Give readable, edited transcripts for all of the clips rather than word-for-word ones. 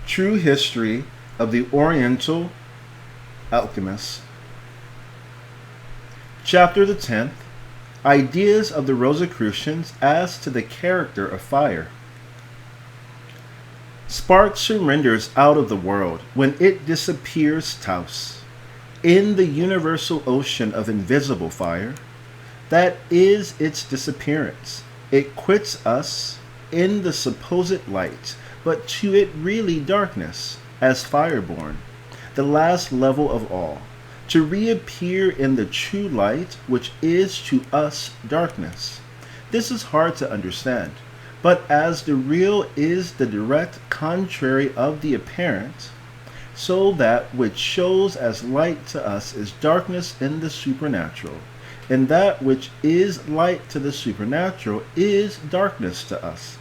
True History of the Oriental Alchemists. Chapter the 10th. Ideas of the Rosicrucians as to the character of fire. Spark surrenders out of the world when it disappears Taus, in the universal ocean of invisible fire. That is its disappearance. It quits us in the supposed light, but to it really darkness, as fireborn, the last level of all, to reappear in the true light, which is to us darkness. This is hard to understand, but as the real is the direct contrary of the apparent, so that which shows as light to us is darkness in the supernatural, and that which is light to the supernatural is darkness to us.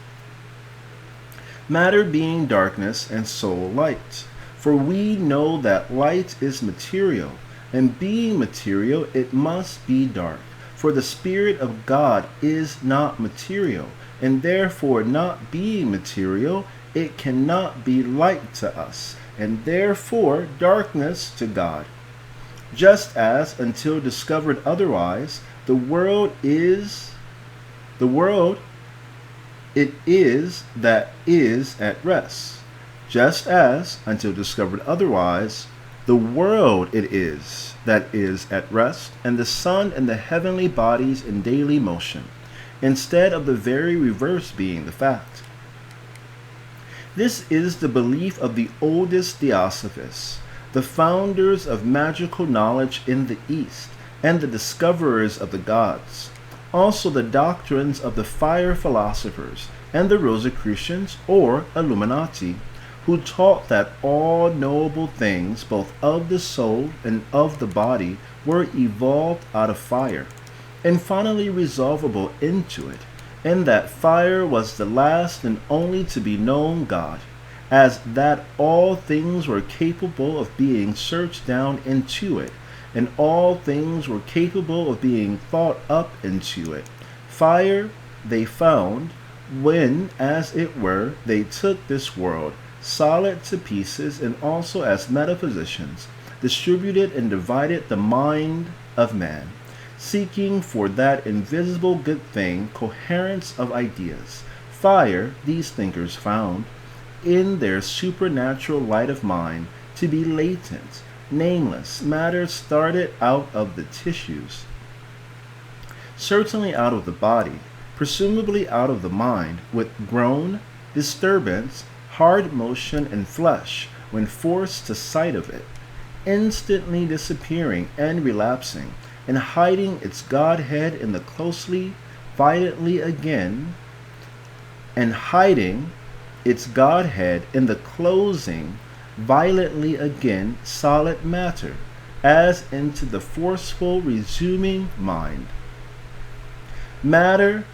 Matter being darkness and soul light. For we know that light is material, and being material it must be dark. For the Spirit of God is not material, and therefore not being material, it cannot be light to us, and therefore darkness to God. Just as, until discovered otherwise, the world it is that is at rest. Just as, until discovered otherwise, the world it is that is at rest, and the sun and the heavenly bodies in daily motion, instead of the very reverse being the fact. This is the belief of the oldest Theosophists, the founders of magical knowledge in the East, and the discoverers of the gods. Also the doctrines of the fire philosophers and the Rosicrucians or Illuminati, who taught that all knowable things, both of the soul and of the body, were evolved out of fire, and finally resolvable into it, and that fire was the last and only to be known God, as that all things were capable of being searched down into it, and all things were capable of being thought up into it. Fire they found when, as it were, they took this world, solid to pieces, and also as metaphysicians, distributed and divided the mind of man, seeking for that invisible good thing coherence of ideas. Fire these thinkers found, in their supernatural light of mind, to be latent, nameless matter started out of the tissues, certainly out of the body, presumably out of the mind, with groan, disturbance, hard motion, and flesh, when forced to sight of it, instantly disappearing and relapsing, and hiding its Godhead in the closely, violently again, and hiding its Godhead in the closing, violently again, solid matter, as into the forceful resuming mind. Matter,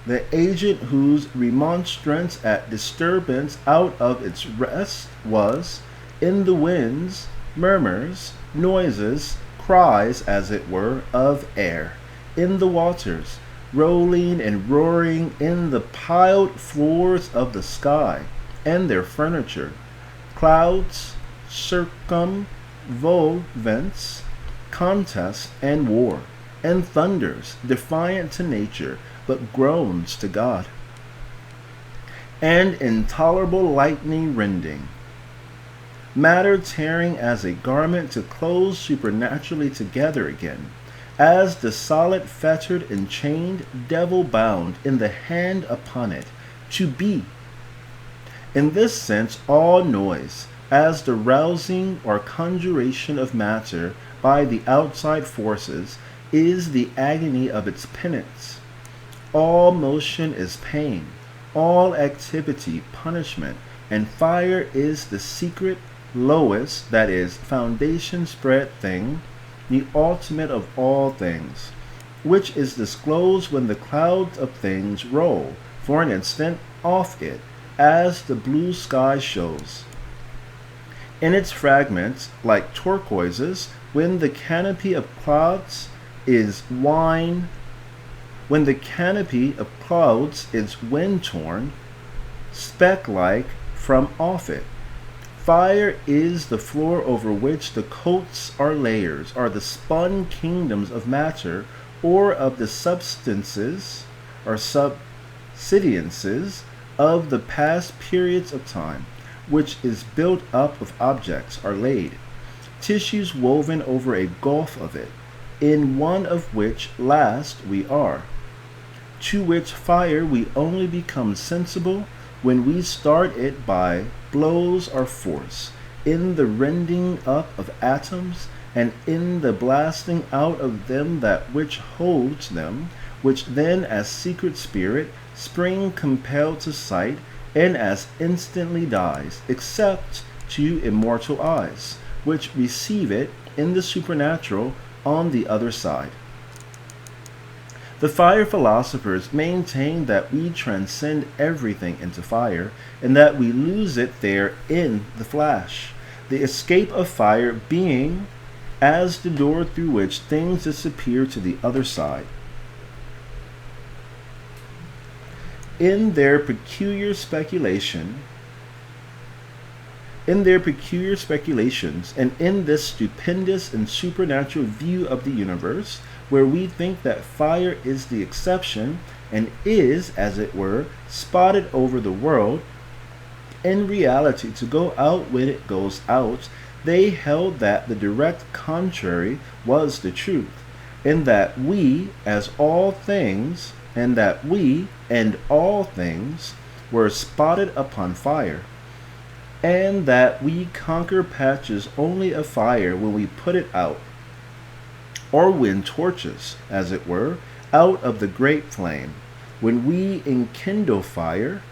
the agent whose remonstrance at disturbance out of its rest was, in the winds, murmurs, noises, cries, as it were, of air, in the waters, rolling and roaring in the piled floors of the sky, and their furniture, clouds, circumvolvents, contest and war, and thunders, defiant to nature, but groans to God, and intolerable lightning rending. Matter tearing as a garment to close supernaturally together again, as the solid fettered and chained devil bound in the hand upon it, to be. In this sense, all noise, as the rousing or conjuration of matter by the outside forces, is the agony of its penance. All motion is pain, all activity punishment, and fire is the secret, lowest, that is, foundation spread thing, the ultimate of all things, which is disclosed when the clouds of things roll, for an instant, off it, as the blue sky shows. In its fragments, like turquoises, when the canopy of clouds is wind wind-torn, speck-like from off it, Fire is the floor over which the coats are layers, are the spun kingdoms of matter, or of the substances or subsidences of the past periods of time, which is built up of objects, are laid, tissues woven over a gulf of it, in one of which last we are, to which fire we only become sensible when we start it by blows or force, in the rending up of atoms, and in the blasting out of them that which holds them, which then as secret spirit spring compelled to sight, and as instantly dies, except to immortal eyes, which receive it in the supernatural on the other side. The fire philosophers maintain that we transcend everything into fire, and that we lose it there in the flash, the escape of fire being as the door through which things disappear to the other side. In their peculiar speculations, and in this stupendous and supernatural view of the universe, where we think that fire is the exception and is, as it were, spotted over the world, in reality to go out when it goes out, they held that the direct contrary was the truth, and that we, as all things, and that we and all things were spotted upon fire, and that we conquer patches only of fire when we put it out, or when torches, as it were, out of the great flame, when we enkindle fire,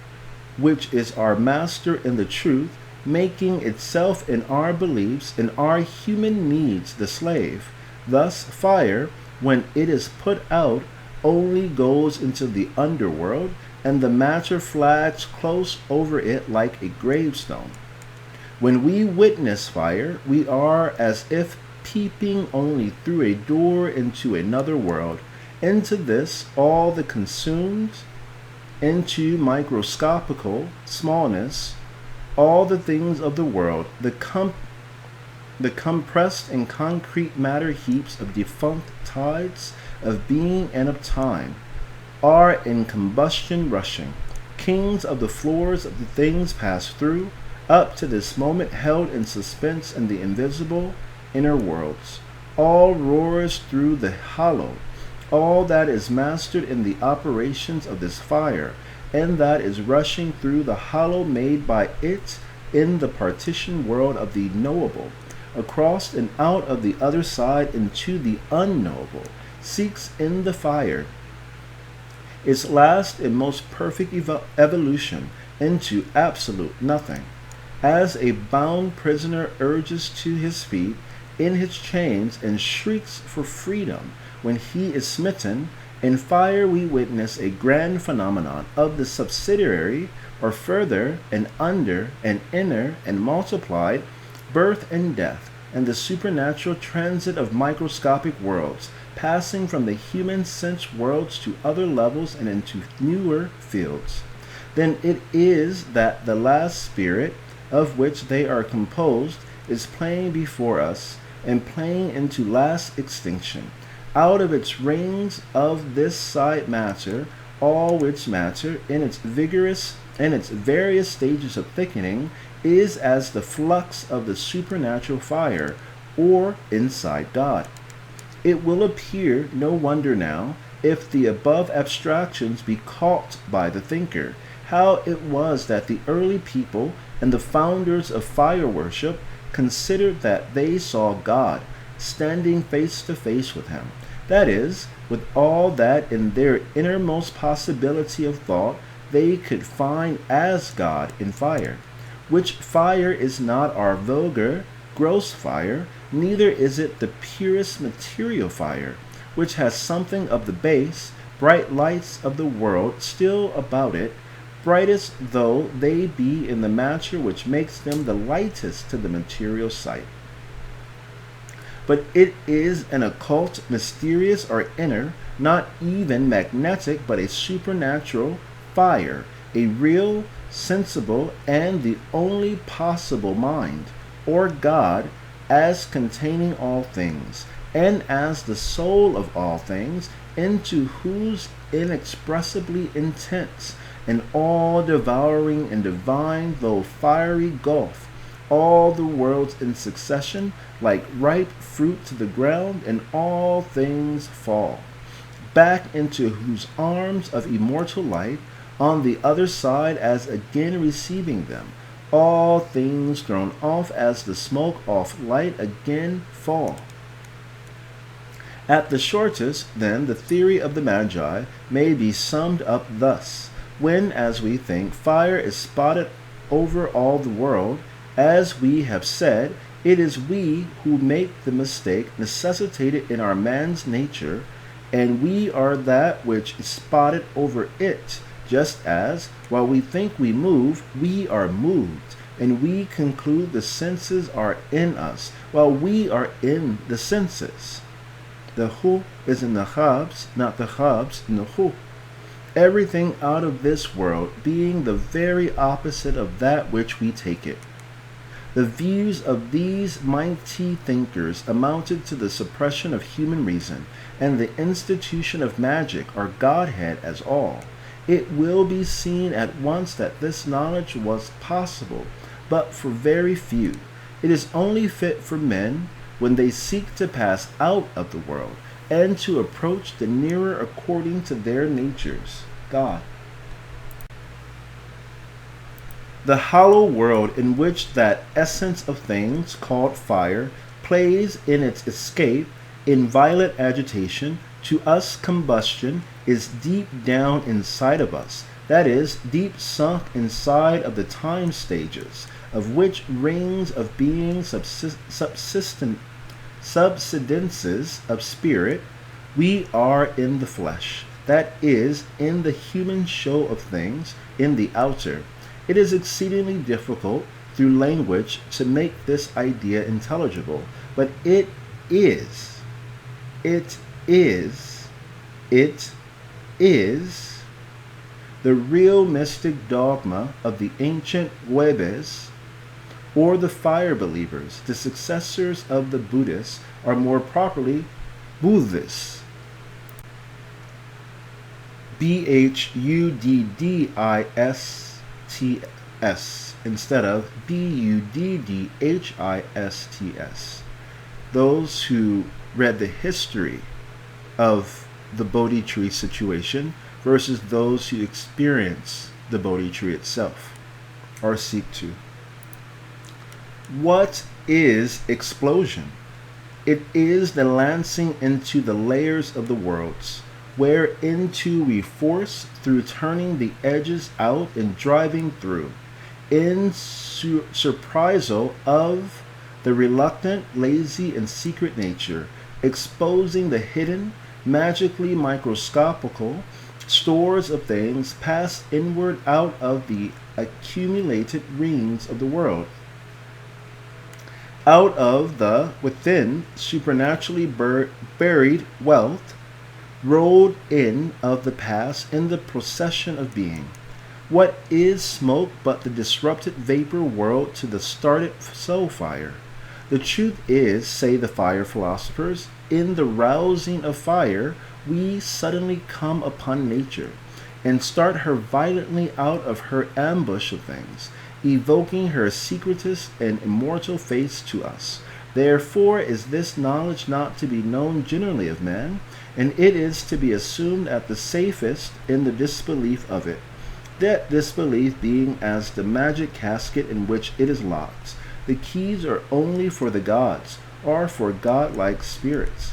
which is our master in the truth, making itself in our beliefs and our human needs the slave. Thus fire, when it is put out, only goes into the underworld, and the matter flags close over it like a gravestone. When we witness fire, we are as if peeping only through a door into another world. Into this all the consumed, into microscopical smallness, all the things of the world, the compressed and concrete matter heaps of defunct tides of being and of time, are in combustion rushing, kings of the floors of the things passed through, up to this moment held in suspense in the invisible inner worlds. All roars through the hollow, all that is mastered in the operations of this fire, and that is rushing through the hollow made by it in the partition world of the knowable, across and out of the other side into the unknowable, seeks in the fire its last and most perfect evolution into absolute nothing. As a bound prisoner urges to his feet in his chains and shrieks for freedom when he is smitten, in fire we witness a grand phenomenon of the subsidiary, or further, and under, and inner, and multiplied, birth and death, and the supernatural transit of microscopic worlds, passing from the human sense worlds to other levels and into newer fields. Then it is that the last spirit, of which they are composed, is playing before us, and playing into last extinction, out of its rings of this side matter, all which matter, in its various stages of thickening, is as the flux of the supernatural fire, or inside God. It will appear no wonder now, if the above abstractions be caught by the thinker, how it was that the early people and the founders of fire worship considered that they saw God, standing face to face with him, that is, with all that in their innermost possibility of thought they could find as God in fire, which fire is not our vulgar, gross fire, neither is it the purest material fire, which has something of the base, bright lights of the world still about it, brightest though they be in the matter which makes them the lightest to the material sight. But it is an occult, mysterious, or inner, not even magnetic, but a supernatural fire, a real sensible, and the only possible mind, or God, as containing all things, and as the soul of all things, into whose inexpressibly intense and all-devouring and divine, though fiery gulf, all the worlds in succession, like ripe fruit to the ground, and all things fall, back into whose arms of immortal light, on the other side, as again receiving them, all things thrown off as the smoke off light again fall. At the shortest, then, the theory of the Magi may be summed up thus: when, as we think, fire is spotted over all the world, as we have said, it is we who make the mistake necessitated in our man's nature, and we are that which is spotted over it, just as, while we think we move, we are moved, and we conclude the senses are in us, while we are in the senses. The hu is in the chabs, not the chabs in the hu. Everything out of this world being the very opposite of that which we take it. The views of these mighty thinkers amounted to the suppression of human reason, and the institution of magic, or Godhead, as all. It will be seen at once that this knowledge was possible, but for very few. It is only fit for men when they seek to pass out of the world, and to approach the nearer according to their natures, God. The hollow world in which that essence of things called fire plays in its escape in violent agitation, to us combustion is deep down inside of us, that is, deep sunk inside of the time stages, of which rings of being subsidences of spirit. We are in the flesh, that is, in the human show of things, in the outer. It is exceedingly difficult through language to make this idea intelligible, but it is the real mystic dogma of the ancient Webes, or the fire believers. The successors of the Buddhists are more properly Buddhists. Budddists instead of Buddhists. Those who read the history of the Bodhi tree situation versus those who experience the Bodhi tree itself, or seek to. What is explosion? It is the lancing into the layers of the worlds, whereinto we force through turning the edges out and driving through, in surprisal of the reluctant, lazy, and secret nature, exposing the hidden, magically microscopical stores of things passed inward out of the accumulated rings of the world, out of the within supernaturally buried wealth, rolled in of the past in the procession of being. What is smoke but the disrupted vapor world to the started soul fire? The truth is, say the fire philosophers, in the rousing of fire, we suddenly come upon nature, and start her violently out of her ambush of things, evoking her secretest and immortal face to us. Therefore is this knowledge not to be known generally of man, and it is to be assumed at the safest in the disbelief of it, that disbelief being as the magic casket in which it is locked. The keys are only for the gods, or for godlike spirits.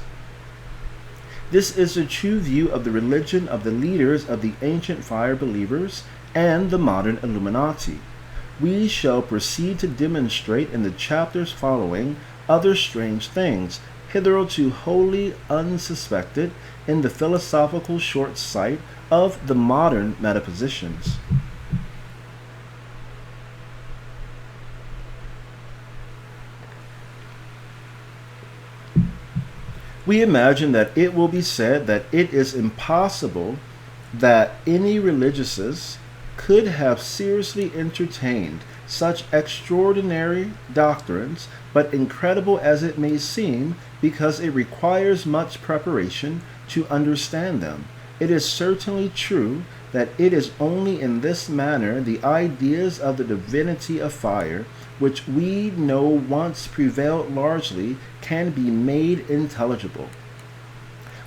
This is the true view of the religion of the leaders of the ancient fire believers and the modern Illuminati. We shall proceed to demonstrate in the chapters following other strange things, hitherto wholly unsuspected in the philosophical short sight of the modern metaphysicians. We imagine that it will be said that it is impossible that any religious could have seriously entertained such extraordinary doctrines, but incredible as it may seem, because it requires much preparation to understand them, it is certainly true that it is only in this manner the ideas of the divinity of fire, which we know once prevailed largely, can be made intelligible.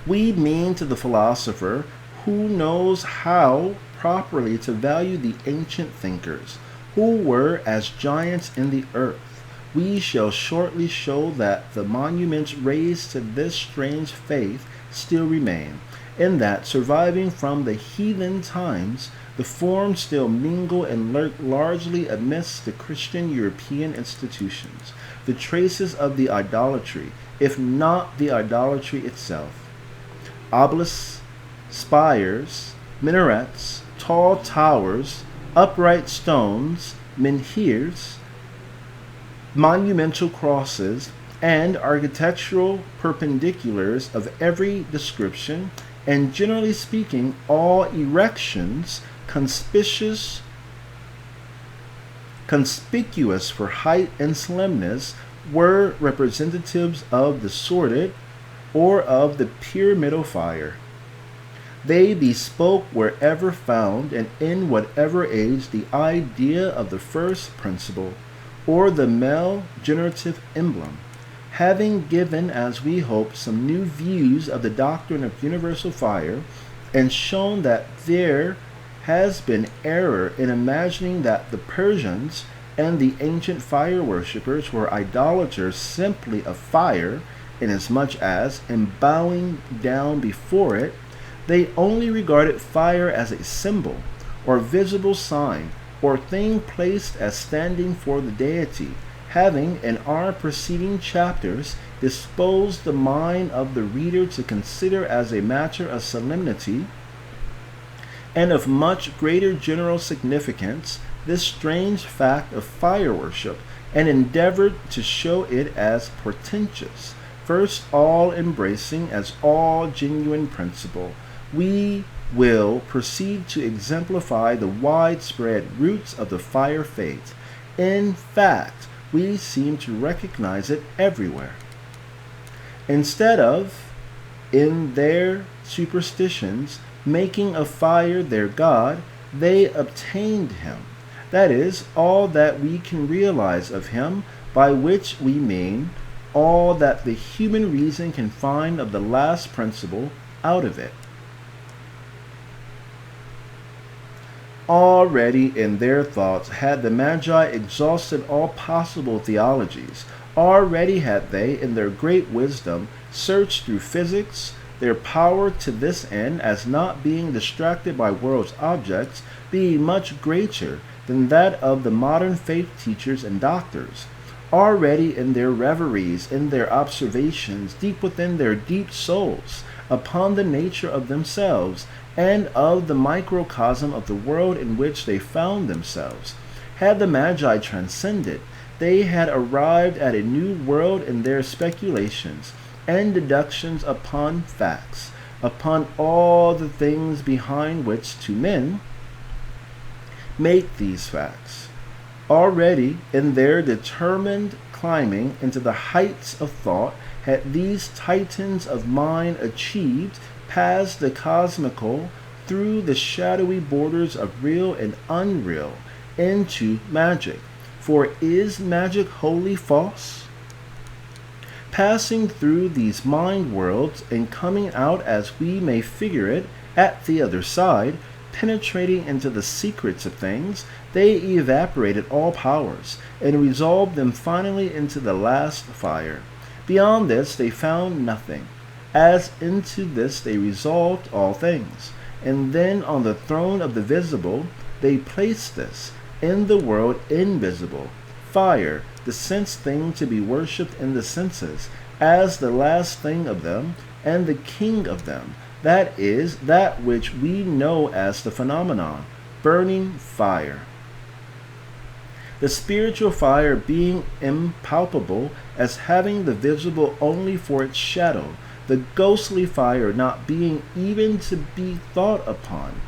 We mean to the philosopher who knows how properly to value the ancient thinkers, who were as giants in the earth. We shall shortly show that the monuments raised to this strange faith still remain, in that, surviving from the heathen times, the forms still mingle and lurk largely amidst the Christian European institutions, the traces of the idolatry, if not the idolatry itself. Obelisks, spires, minarets, tall towers, upright stones, menhirs, monumental crosses, and architectural perpendiculars of every description, and generally speaking, all erections conspicuous for height and slimness, were representatives of the sordid or of the pyramidal fire. They bespoke wherever found and in whatever age the idea of the first principle, or the male generative emblem, having given, as we hope, some new views of the doctrine of universal fire, and shown that there has been error in imagining that the Persians and the ancient fire worshippers were idolaters simply of fire, inasmuch as, in bowing down before it, they only regarded fire as a symbol, or visible sign, or thing placed as standing for the deity, having, in our preceding chapters, disposed the mind of the reader to consider as a matter of solemnity and of much greater general significance this strange fact of fire worship, and endeavored to show it as portentous, first all embracing as all genuine principle. We will proceed to exemplify the widespread roots of the fire faith. In fact, we seem to recognize it everywhere. Instead of, in their superstitions, making of fire their god, they obtained him. That is, all that we can realize of him, by which we mean all that the human reason can find of the last principle out of it. Already in their thoughts had the Magi exhausted all possible theologies. Already had they, in their great wisdom, searched through physics, their power to this end, as not being distracted by world's objects, being much greater than that of the modern faith teachers and doctors. Already in their reveries, in their observations, deep within their deep souls, upon the nature of themselves, and of the microcosm of the world in which they found themselves, had the Magi transcended. They had arrived at a new world in their speculations and deductions upon facts, upon all the things behind which to men make these facts. Already in their determined climbing into the heights of thought had these titans of mind achieved, past the cosmical, through the shadowy borders of real and unreal, into magic. For is magic wholly false? Passing through these mind worlds and coming out, as we may figure it, at the other side, penetrating into the secrets of things, they evaporated all powers, and resolved them finally into the last fire. Beyond this they found nothing, as into this they resolved all things. And then on the throne of the visible they placed this, in the world invisible, fire, the sense thing to be worshipped in the senses, as the last thing of them, and the king of them, that is, that which we know as the phenomenon, burning fire. The spiritual fire being impalpable, as having the visible only for its shadow, the ghostly fire not being even to be thought upon,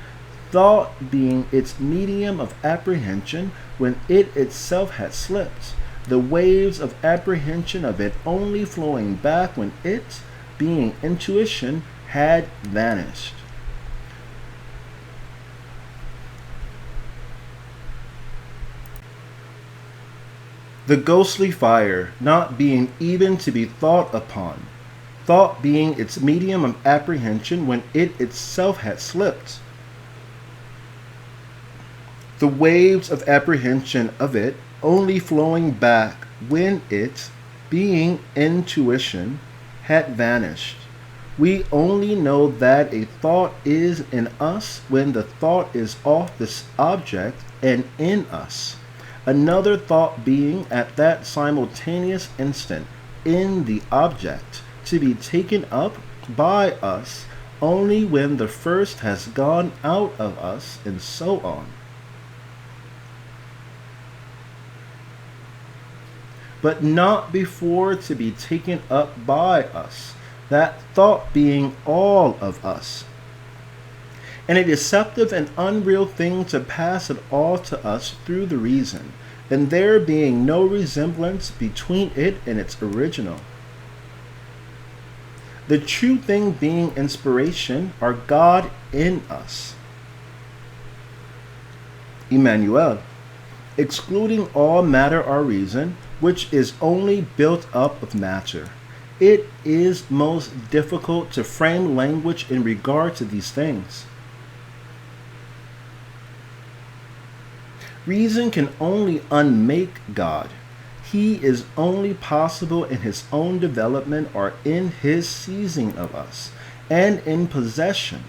thought being its medium of apprehension when it itself had slipped, the waves of apprehension of it only flowing back when it, being intuition, had vanished. The ghostly fire not being even to be thought upon, thought being its medium of apprehension when it itself had slipped, the waves of apprehension of it only flowing back when it, being intuition, had vanished. We only know that a thought is in us when the thought is off this object and in us, another thought being at that simultaneous instant in the object, to be taken up by us only when the first has gone out of us, and so on. But not before to be taken up by us, that thought being all of us, and a deceptive and unreal thing to pass it all to us through the reason, and there being no resemblance between it and its original. The true thing being inspiration, are God in us, Emmanuel, excluding all matter or reason, which is only built up of matter. It is most difficult to frame language in regard to these things. Reason can only unmake God. He is only possible in his own development or in his seizing of us, and in possession.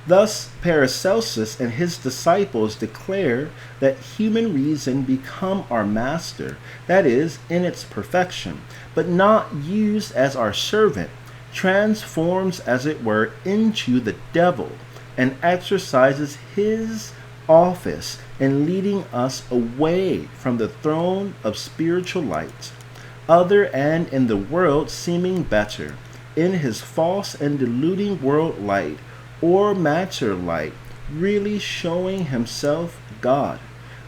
Thus Paracelsus and his disciples declare that human reason become our master, that is, in its perfection, but not used as our servant, transforms as it were into the devil, and exercises his office in leading us away from the throne of spiritual light, other and in the world seeming better, in his false and deluding world light, or matter light, really showing himself God.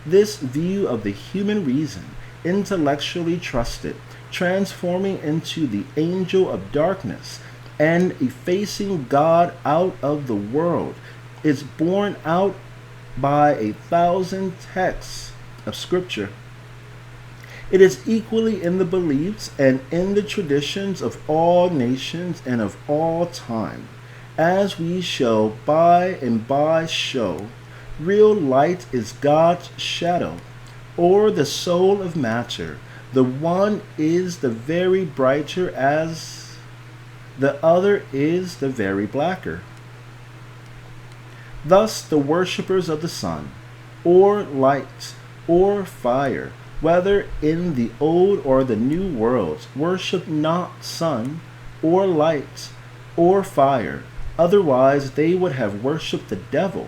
This view of the human reason, intellectually trusted, transforming into the angel of darkness, and effacing God out of the world, is borne out by 1,000 texts of Scripture. It is equally in the beliefs and in the traditions of all nations and of all time. As we shall by and by show, real light is God's shadow, or the soul of matter. The one is the very brighter as the other is the very blacker. Thus the worshippers of the sun, or light, or fire, whether in the old or the new worlds, worship not sun, or light, or fire. Otherwise they would have worshipped the devil,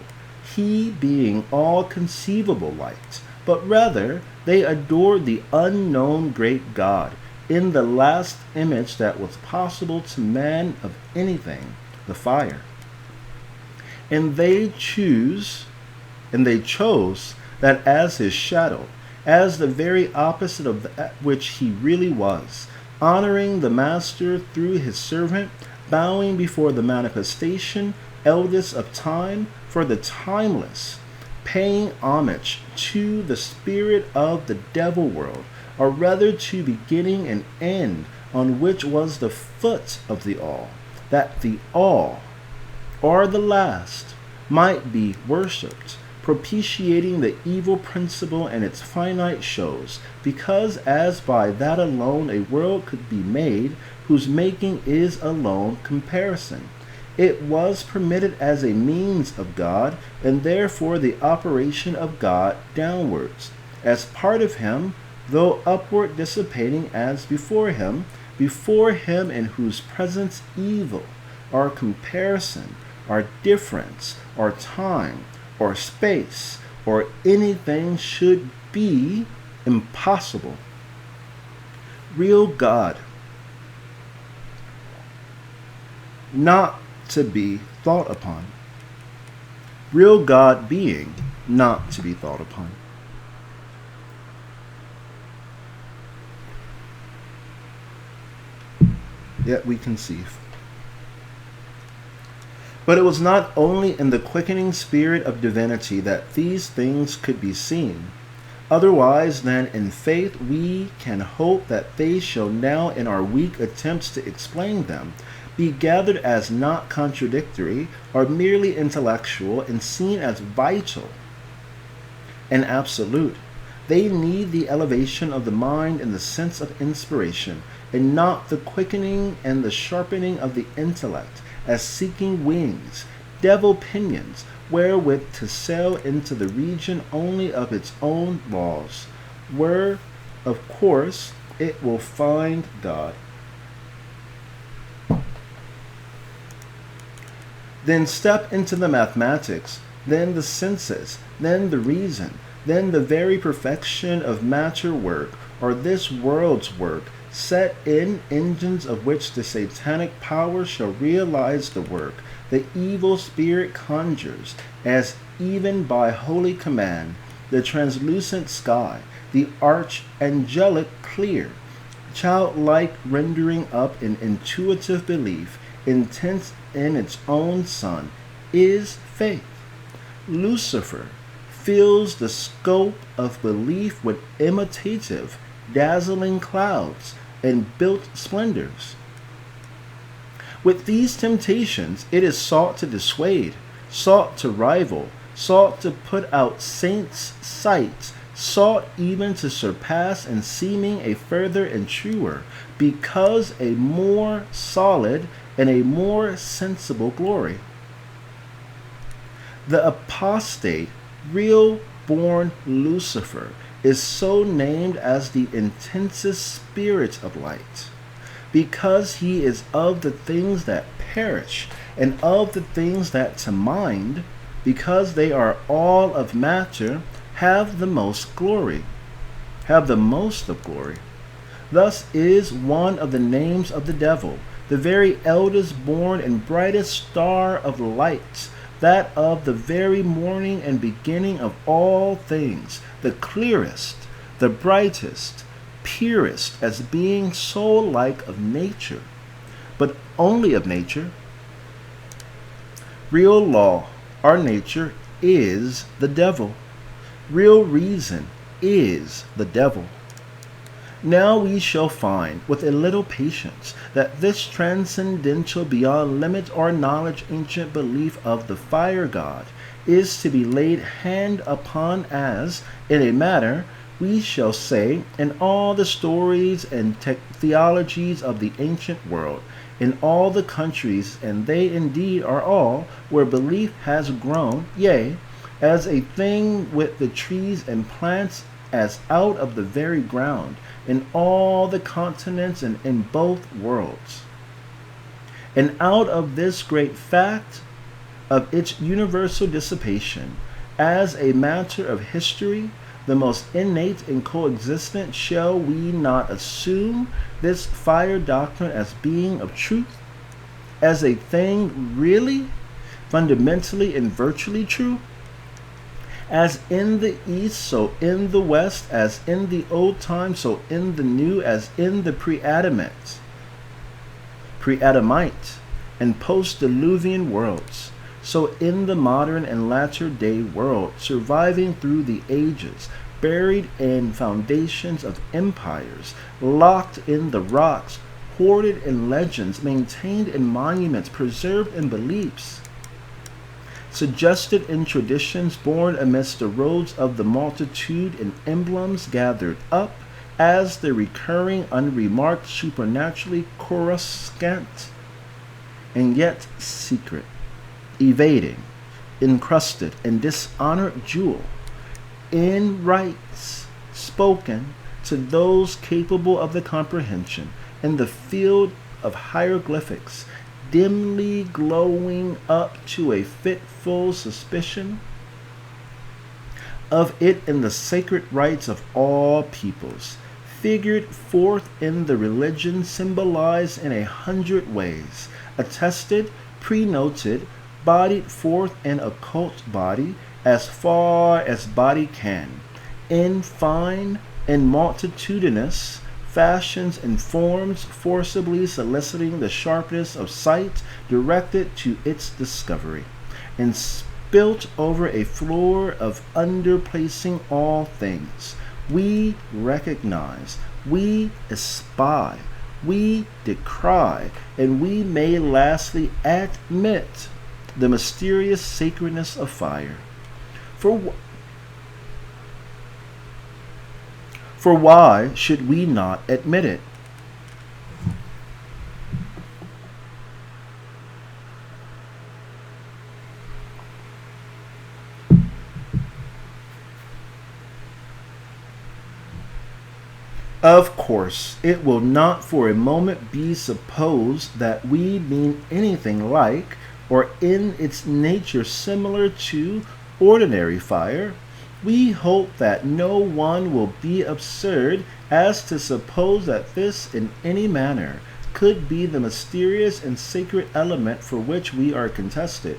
he being all conceivable light, but rather they adored the unknown great God, in the last image that was possible to man of anything, the fire. And they chose that as his shadow, as the very opposite of that which he really was, honoring the master through his servant, bowing before the manifestation, eldest of time, for the timeless, paying homage to the spirit of the devil world, or rather to beginning and end, on which was the foot of the all, that the all, or the last, might be worshipped, propitiating the evil principle and its finite shows, because as by that alone a world could be made, whose making is alone comparison. It was permitted as a means of God, and therefore the operation of God downwards, as part of him, though upward dissipating as before him in whose presence evil, or comparison, or difference, or time, or space, or anything should be impossible. Real God, not to be thought upon. real God being not to be thought upon. Yet we conceive. But it was not only in the quickening spirit of divinity that these things could be seen. Otherwise than in faith we can hope that they shall now, in our weak attempts to explain them, be gathered as not contradictory or merely intellectual and seen as vital and absolute. They need the elevation of the mind in the sense of inspiration, and not the quickening and the sharpening of the intellect, as seeking wings, devil pinions, wherewith to sail into the region only of its own laws, where, of course, it will find God. Then step into the mathematics, then the senses, then the reason, then the very perfection of matter work, or this world's work, set in engines of which the satanic power shall realize the work the evil spirit conjures, as even by holy command, the translucent sky, the archangelic clear, childlike rendering up in intuitive belief, intense in its own son, is faith. Lucifer fills the scope of belief with imitative, dazzling clouds and built splendors. With these temptations, it is sought to dissuade, sought to rival, sought to put out saints' sights, sought even to surpass in seeming a further and truer, because a more solid and a more sensible glory. The apostate, real-born Lucifer is so named as the intensest spirit of light, because he is of the things that perish, and of the things that to mind, because they are all of matter, have the most glory, have the most of glory. Thus is one of the names of the devil, the very eldest born and brightest star of light, that of the very morning and beginning of all things, the clearest, the brightest, purest, as being soul-like of nature, but only of nature. Real law, our nature, is the devil. Real reason is the devil. Now we shall find, with a little patience, that this transcendental, beyond limit or knowledge, ancient belief of the fire god is to be laid hand upon as, in a manner, we shall say, in all the stories and theologies of the ancient world, in all the countries, and they indeed are all, where belief has grown, yea, as a thing with the trees and plants, as out of the very ground, in all the continents and in both worlds. And out of this great fact of its universal dissipation, as a matter of history, the most innate and coexistent, shall we not assume this fire doctrine as being of truth, as a thing really, fundamentally and virtually true? As in the East, so in the West, as in the old time, so in the new, as in the pre-Adamite, and post-Diluvian worlds, so in the modern and latter-day world, surviving through the ages, buried in foundations of empires, locked in the rocks, hoarded in legends, maintained in monuments, preserved in beliefs, suggested in traditions, born amidst the roads of the multitude, and emblems gathered up as the recurring, unremarked, supernaturally coruscant, and yet secret, evading, encrusted, and dishonored jewel, in rites spoken to those capable of the comprehension, in the field of hieroglyphics, dimly glowing up to a fitful suspicion of it in the sacred rites of all peoples, figured forth in the religion, symbolized in 100 ways, attested, prenoted, bodied forth an occult body as far as body can, in fine and multitudinous fashions and forms, forcibly soliciting the sharpness of sight directed to its discovery, and spilt over a floor of underplacing all things. We recognize, we espy, we decry, and we may lastly admit the mysterious sacredness of fire. For why should we not admit it? Of course, it will not for a moment be supposed that we mean anything like, or in its nature similar to, ordinary fire. We hope that no one will be absurd as to suppose that this in any manner could be the mysterious and sacred element for which we are contested.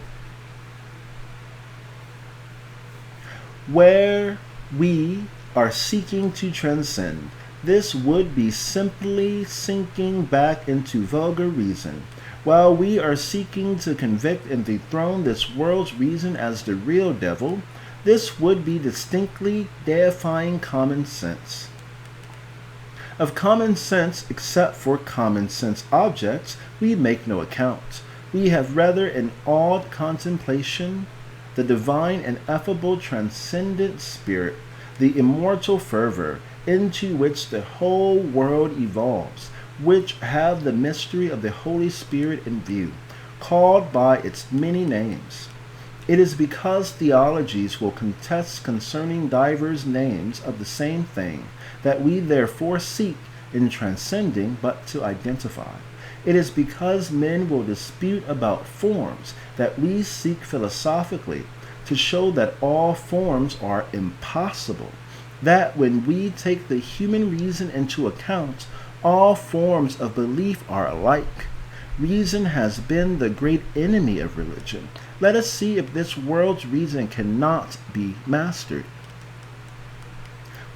Where we are seeking to transcend, this would be simply sinking back into vulgar reason, while we are seeking to convict and dethrone this world's reason as the real devil. This would be distinctly deifying common sense. Of common sense, except for common sense objects, we make no account. We have rather an awed contemplation, the divine and effable transcendent spirit, the immortal fervor, into which the whole world evolves, which have the mystery of the Holy Spirit in view, called by its many names. It is because theologies will contest concerning divers names of the same thing, that we therefore seek in transcending but to identify. It is because men will dispute about forms, that we seek philosophically to show that all forms are impossible, that when we take the human reason into account, all forms of belief are alike. Reason has been the great enemy of religion. Let us see if this world's reason cannot be mastered.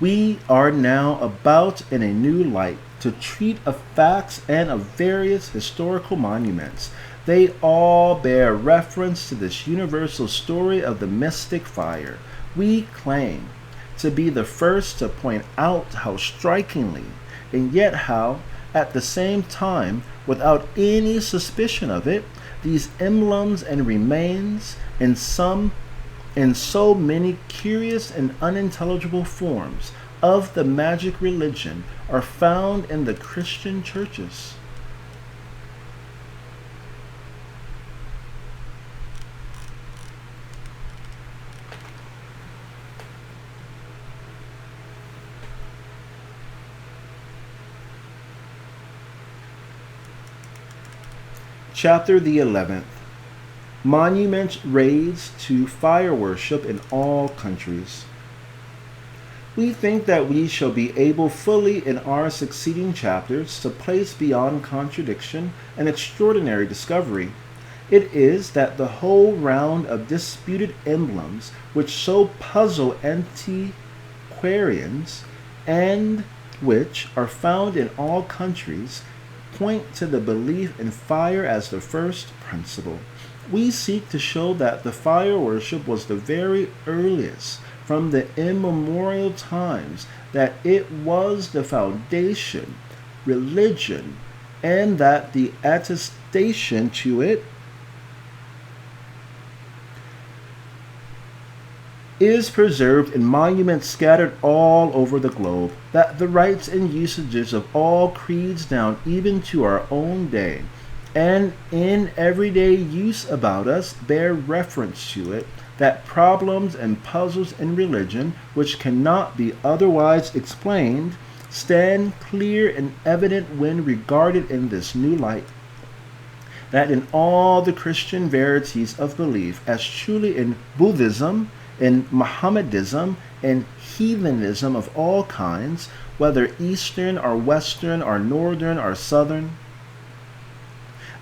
We are now about in a new light to treat of facts and of various historical monuments. They all bear reference to this universal story of the mystic fire. We claim to be the first to point out how strikingly, and yet how, at the same time, without any suspicion of it, these emblems and remains in so many curious and unintelligible forms of the magic religion are found in the Christian churches. Chapter the 11th. Monuments raised to fire worship in all countries. We think that we shall be able fully in our succeeding chapters to place beyond contradiction an extraordinary discovery. It is that the whole round of disputed emblems which so puzzle antiquarians, and which are found in all countries, point to the belief in fire as the first principle. We seek to show that the fire worship was the very earliest, from the immemorial times, that it was the foundation, religion, and that the attestation to it is preserved in monuments scattered all over the globe, that the rites and usages of all creeds down even to our own day, and in everyday use about us, bear reference to it, that problems and puzzles in religion, which cannot be otherwise explained, stand clear and evident when regarded in this new light, that in all the Christian verities of belief, as truly in Buddhism, in Mohammedanism, and heathenism of all kinds, whether Eastern or Western or Northern or Southern,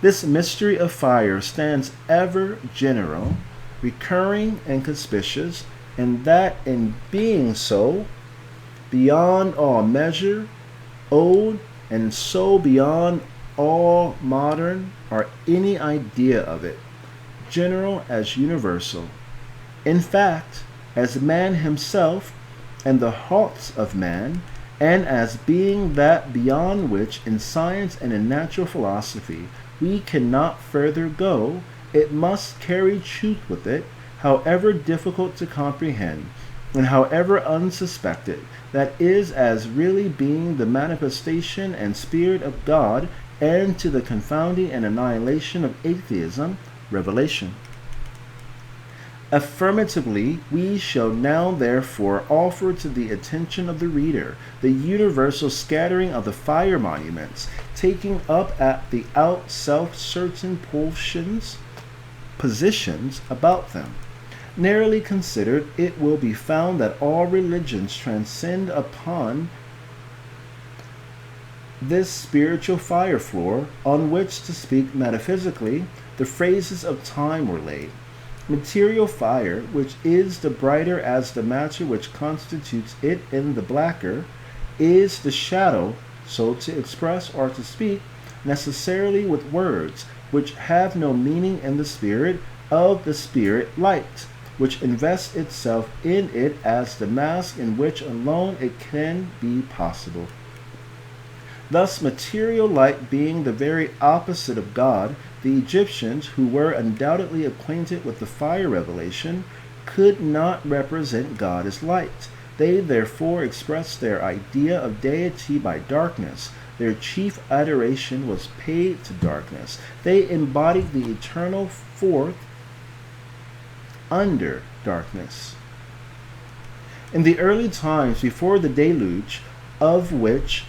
This mystery of fire stands ever general, recurring and conspicuous, and that in being so, beyond all measure, old, and so beyond all modern or any idea of it, general as universal. In fact, as man himself and the hearts of man, and as being that beyond which in science and in natural philosophy we cannot further go, it must carry truth with it, however difficult to comprehend, and however unsuspected, that is, as really being the manifestation and spirit of God, and to the confounding and annihilation of atheism, revelation. Affirmatively, we shall now therefore offer to the attention of the reader the universal scattering of the fire monuments, taking up at the out self-certain positions about them. Narrowly considered, it will be found that all religions transcend upon this spiritual fire floor on which, to speak metaphysically, the phrases of time were laid. Material fire, which is the brighter as the matter which constitutes it in the blacker, is the shadow, so to express or to speak, necessarily with words, which have no meaning in the spirit of the spirit light, which invests itself in it as the mask in which alone it can be possible. Thus, material light being the very opposite of God, the Egyptians, who were undoubtedly acquainted with the fire revelation, could not represent God as light. They therefore expressed their idea of deity by darkness. Their chief adoration was paid to darkness. They embodied the eternal forth under darkness. In the early times before the deluge, of which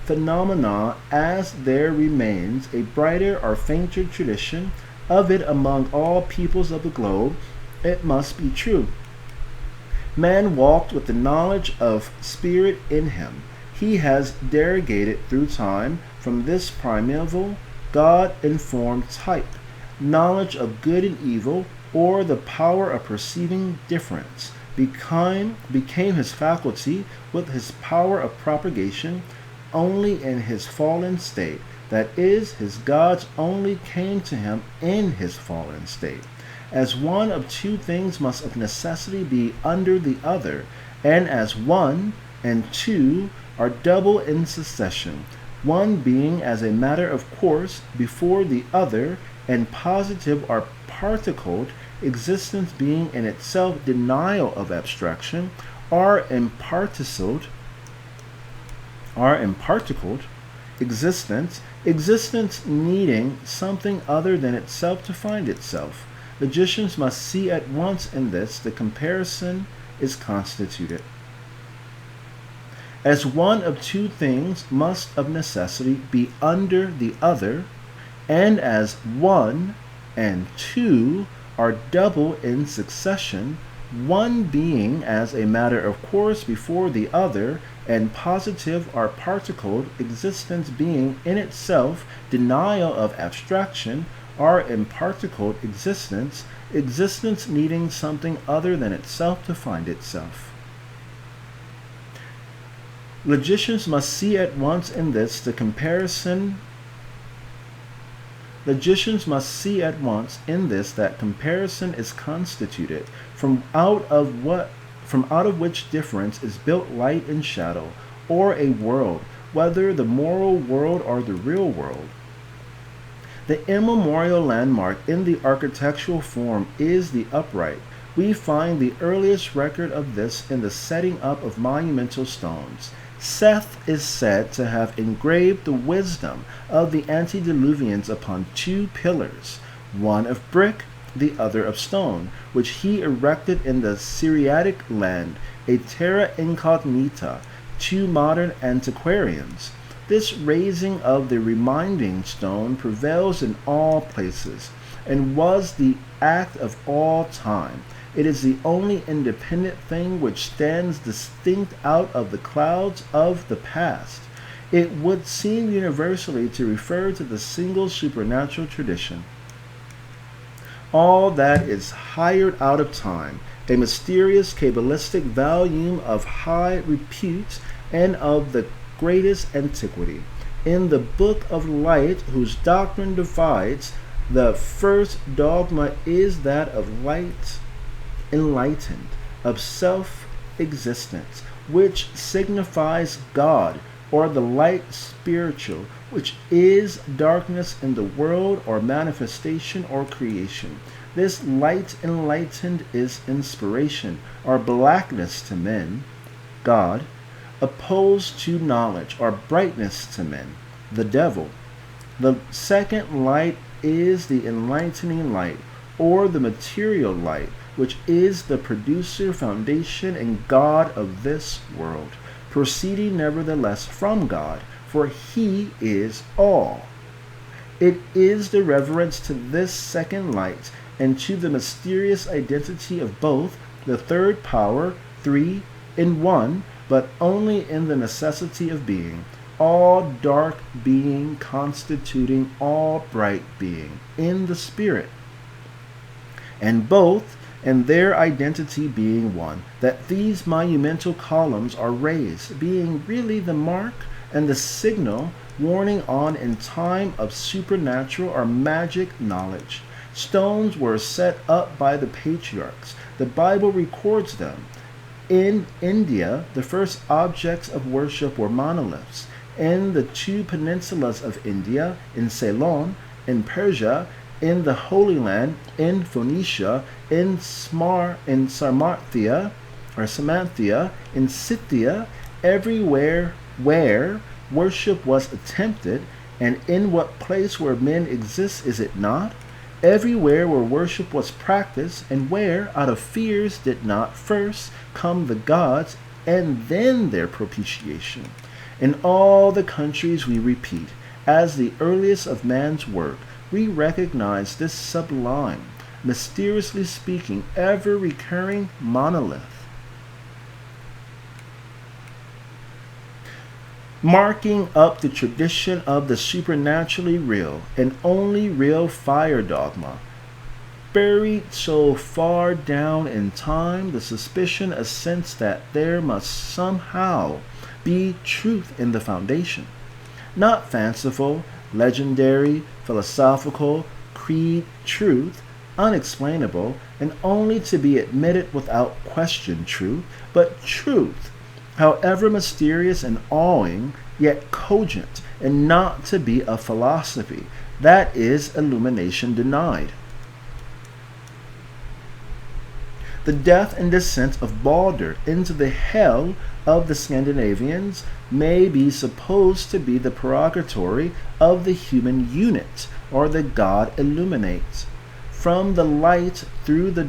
phenomena as there remains a brighter or fainter tradition of it among all peoples of the globe, it must be true. Man walked with the knowledge of spirit in him. He has derogated through time from this primeval, God-informed type. Knowledge of good and evil, or the power of perceiving difference, became his faculty with his power of propagation only in his fallen state. That is, his gods only came to him in his fallen state. As one of two things must of necessity be under the other, and as one and two are double in succession, one being as a matter of course before the other, and positive or particled, existence being in itself denial of abstraction, are imparticled existence needing something other than itself to find itself. Logicians must see at once in this the comparison is constituted. As one of two things must of necessity be under the other, and as one and two are double in succession, one being as a matter of course before the other, and positive or particled, existence being in itself denial of abstraction, are imparticled existence needing something other than itself to find itself. Logicians must see at once in this the comparison. Logicians must see at once in this that comparison is constituted, from out of which difference is built light and shadow, or a world, whether the moral world or the real world. The immemorial landmark in the architectural form is the upright. We find the earliest record of this in the setting up of monumental stones. Seth is said to have engraved the wisdom of the antediluvians upon two pillars, one of brick, the other of stone, which he erected in the Syriatic land, a terra incognita to modern antiquarians. This raising of the reminding stone prevails in all places, and was the act of all time. It is the only independent thing which stands distinct out of the clouds of the past. it would seem universally to refer to the single supernatural tradition. All that is hired out of time, a mysterious Kabbalistic volume of high repute and of the greatest antiquity. In the Book of Light, whose doctrine divides, the first dogma is that of light enlightened, of self-existence, which signifies God, or the light spiritual, which is darkness in the world, or manifestation, or creation. This light enlightened is inspiration, or blackness to men, God, opposed to knowledge, or brightness to men, the devil. The second light is the enlightening light, or the material light, which is the producer, foundation, and God of this world, proceeding nevertheless from God, for he is all. It is the reverence to this second light and to the mysterious identity of both, the third power, three in one, but only in the necessity of being, all dark being constituting all bright being, in the Spirit, and both and their identity being one, that these monumental columns are raised, being really the mark and the signal warning on in time of supernatural or magic knowledge. Stones were set up by the patriarchs. The Bible records them. In India, the first objects of worship were monoliths. In the two peninsulas of India, in Ceylon, in Persia, in the Holy Land, in Phoenicia, in Sarmatia, in Scythia, everywhere where worship was attempted, and in what place where men exist is it not? Everywhere where worship was practiced, and where, out of fears, did not first come the gods, and then their propitiation. In all the countries we repeat, as the earliest of man's work, we recognize this sublime, mysteriously speaking, ever-recurring monolith, marking up the tradition of the supernaturally real and only real fire dogma. Buried so far down in time, the suspicion assents that there must somehow be truth in the foundation, not fanciful, legendary, philosophical, creed truth, unexplainable, and only to be admitted without question truth, but truth, however mysterious and awing, yet cogent, and not to be a philosophy, that is illumination denied. The death and descent of Balder into the hell of the Scandinavians may be supposed to be the purgatory of the human unit, or the God illuminates. From the light through the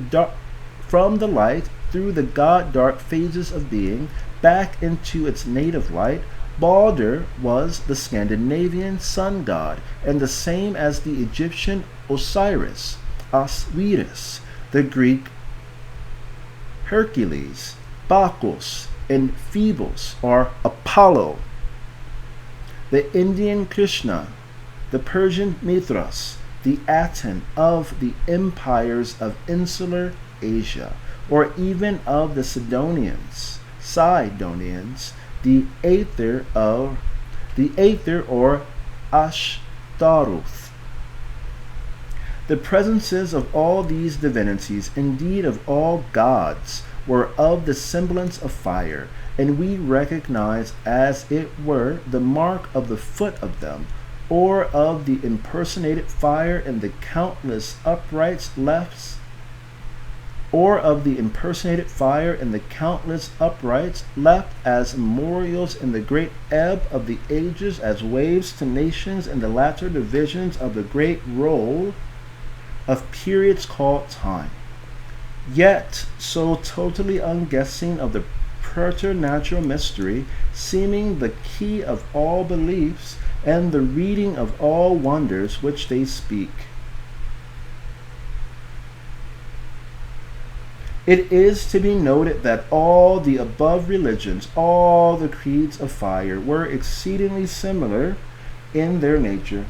God dark phases of being, back into its native light, Balder was the Scandinavian sun god, and the same as the Egyptian Osiris, the Greek Hercules, Bacchus, and Phoebus, or Apollo, the Indian Krishna, the Persian Mithras, the Aten of the empires of insular Asia, or even of the Sidonians, the Aether or Ashtaroth. The presences of all these divinities, indeed of all gods, were of the semblance of fire, and we recognize as it were the mark of the foot of them, or of the impersonated fire in the countless uprights left, as memorials in the great ebb of the ages, as waves to nations in the latter divisions of the great roll of periods called time. Yet so totally unguessing of the preternatural mystery, seeming the key of all beliefs and the reading of all wonders which they speak. It is to be noted that all the above religions, all the creeds of fire, were exceedingly similar in their nature,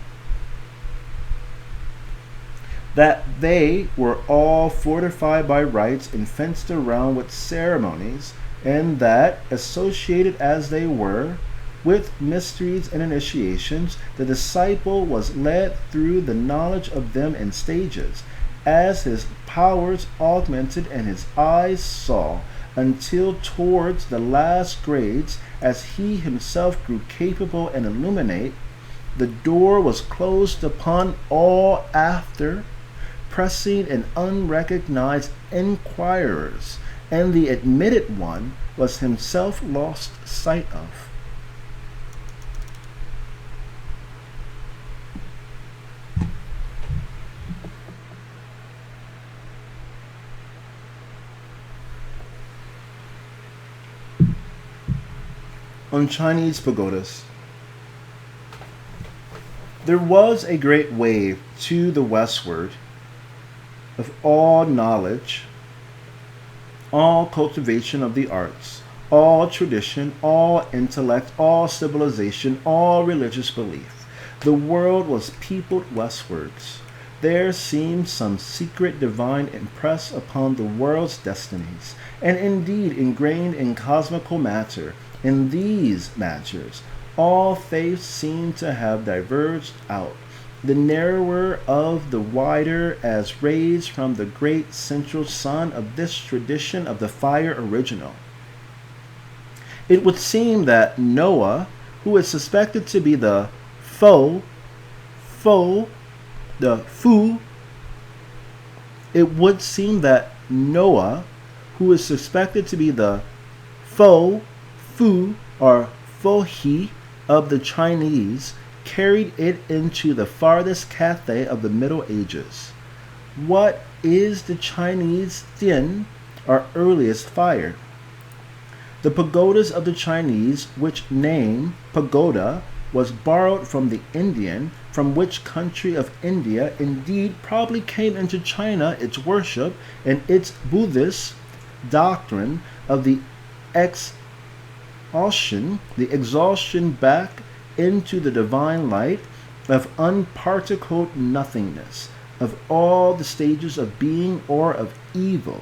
that they were all fortified by rites and fenced around with ceremonies, and that, associated as they were with mysteries and initiations, the disciple was led through the knowledge of them in stages, as his powers augmented and his eyes saw, until towards the last grades, as he himself grew capable and illuminate, the door was closed upon all after pressing and unrecognized inquirers, and the admitted one was himself lost sight of. On Chinese pagodas. There was a great wave to the westward of all knowledge, all cultivation of the arts, all tradition, all intellect, all civilization, all religious belief. The world was peopled westwards. There seemed some secret divine impress upon the world's destinies, and indeed ingrained in cosmical matter. In these matters, all faiths seem to have diverged out, the narrower of the wider, as rays from the great central sun of this tradition of the fire original. It would seem that Noah, who is suspected to be the Fu, it would seem that Noah, who is suspected to be the Fu or Fohi of the Chinese, carried it into the farthest Cathay of the Middle Ages. What is the Chinese Tian, or earliest fire? The pagodas of the Chinese, which name pagoda was borrowed from the Indian, from which country of India indeed probably came into China its worship and its Buddhist doctrine of the exhaustion back into the divine light of unparticled nothingness, of all the stages of being or of evil.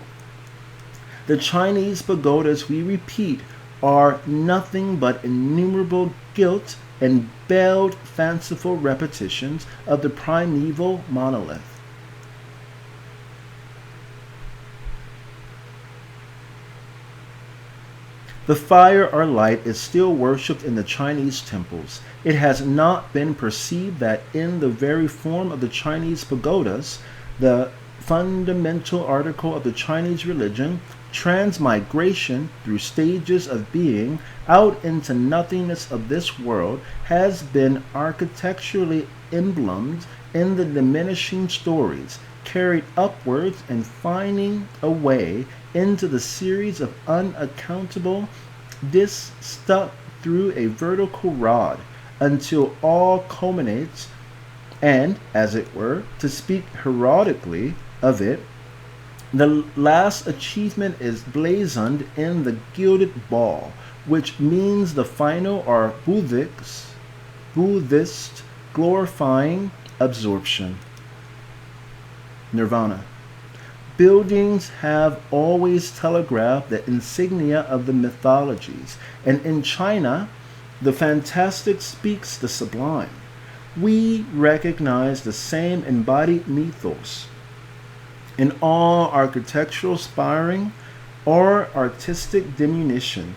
The Chinese pagodas, we repeat, are nothing but innumerable gilt and belled fanciful repetitions of the primeval monolith. The fire or light is still worshipped in the Chinese temples. It has not been perceived that in the very form of the Chinese pagodas, the fundamental article of the Chinese religion, transmigration through stages of being out into nothingness of this world, has been architecturally emblemed in the diminishing stories, carried upwards and finding a way into the series of unaccountable discs stuck through a vertical rod, until all culminates, and, as it were, to speak heroically of it, the last achievement is blazoned in the gilded ball, which means the final or Buddhist glorifying absorption. Nirvana. Buildings have always telegraphed the insignia of the mythologies, and in China, the fantastic speaks the sublime. We recognize the same embodied mythos in all architectural spiring or artistic diminution,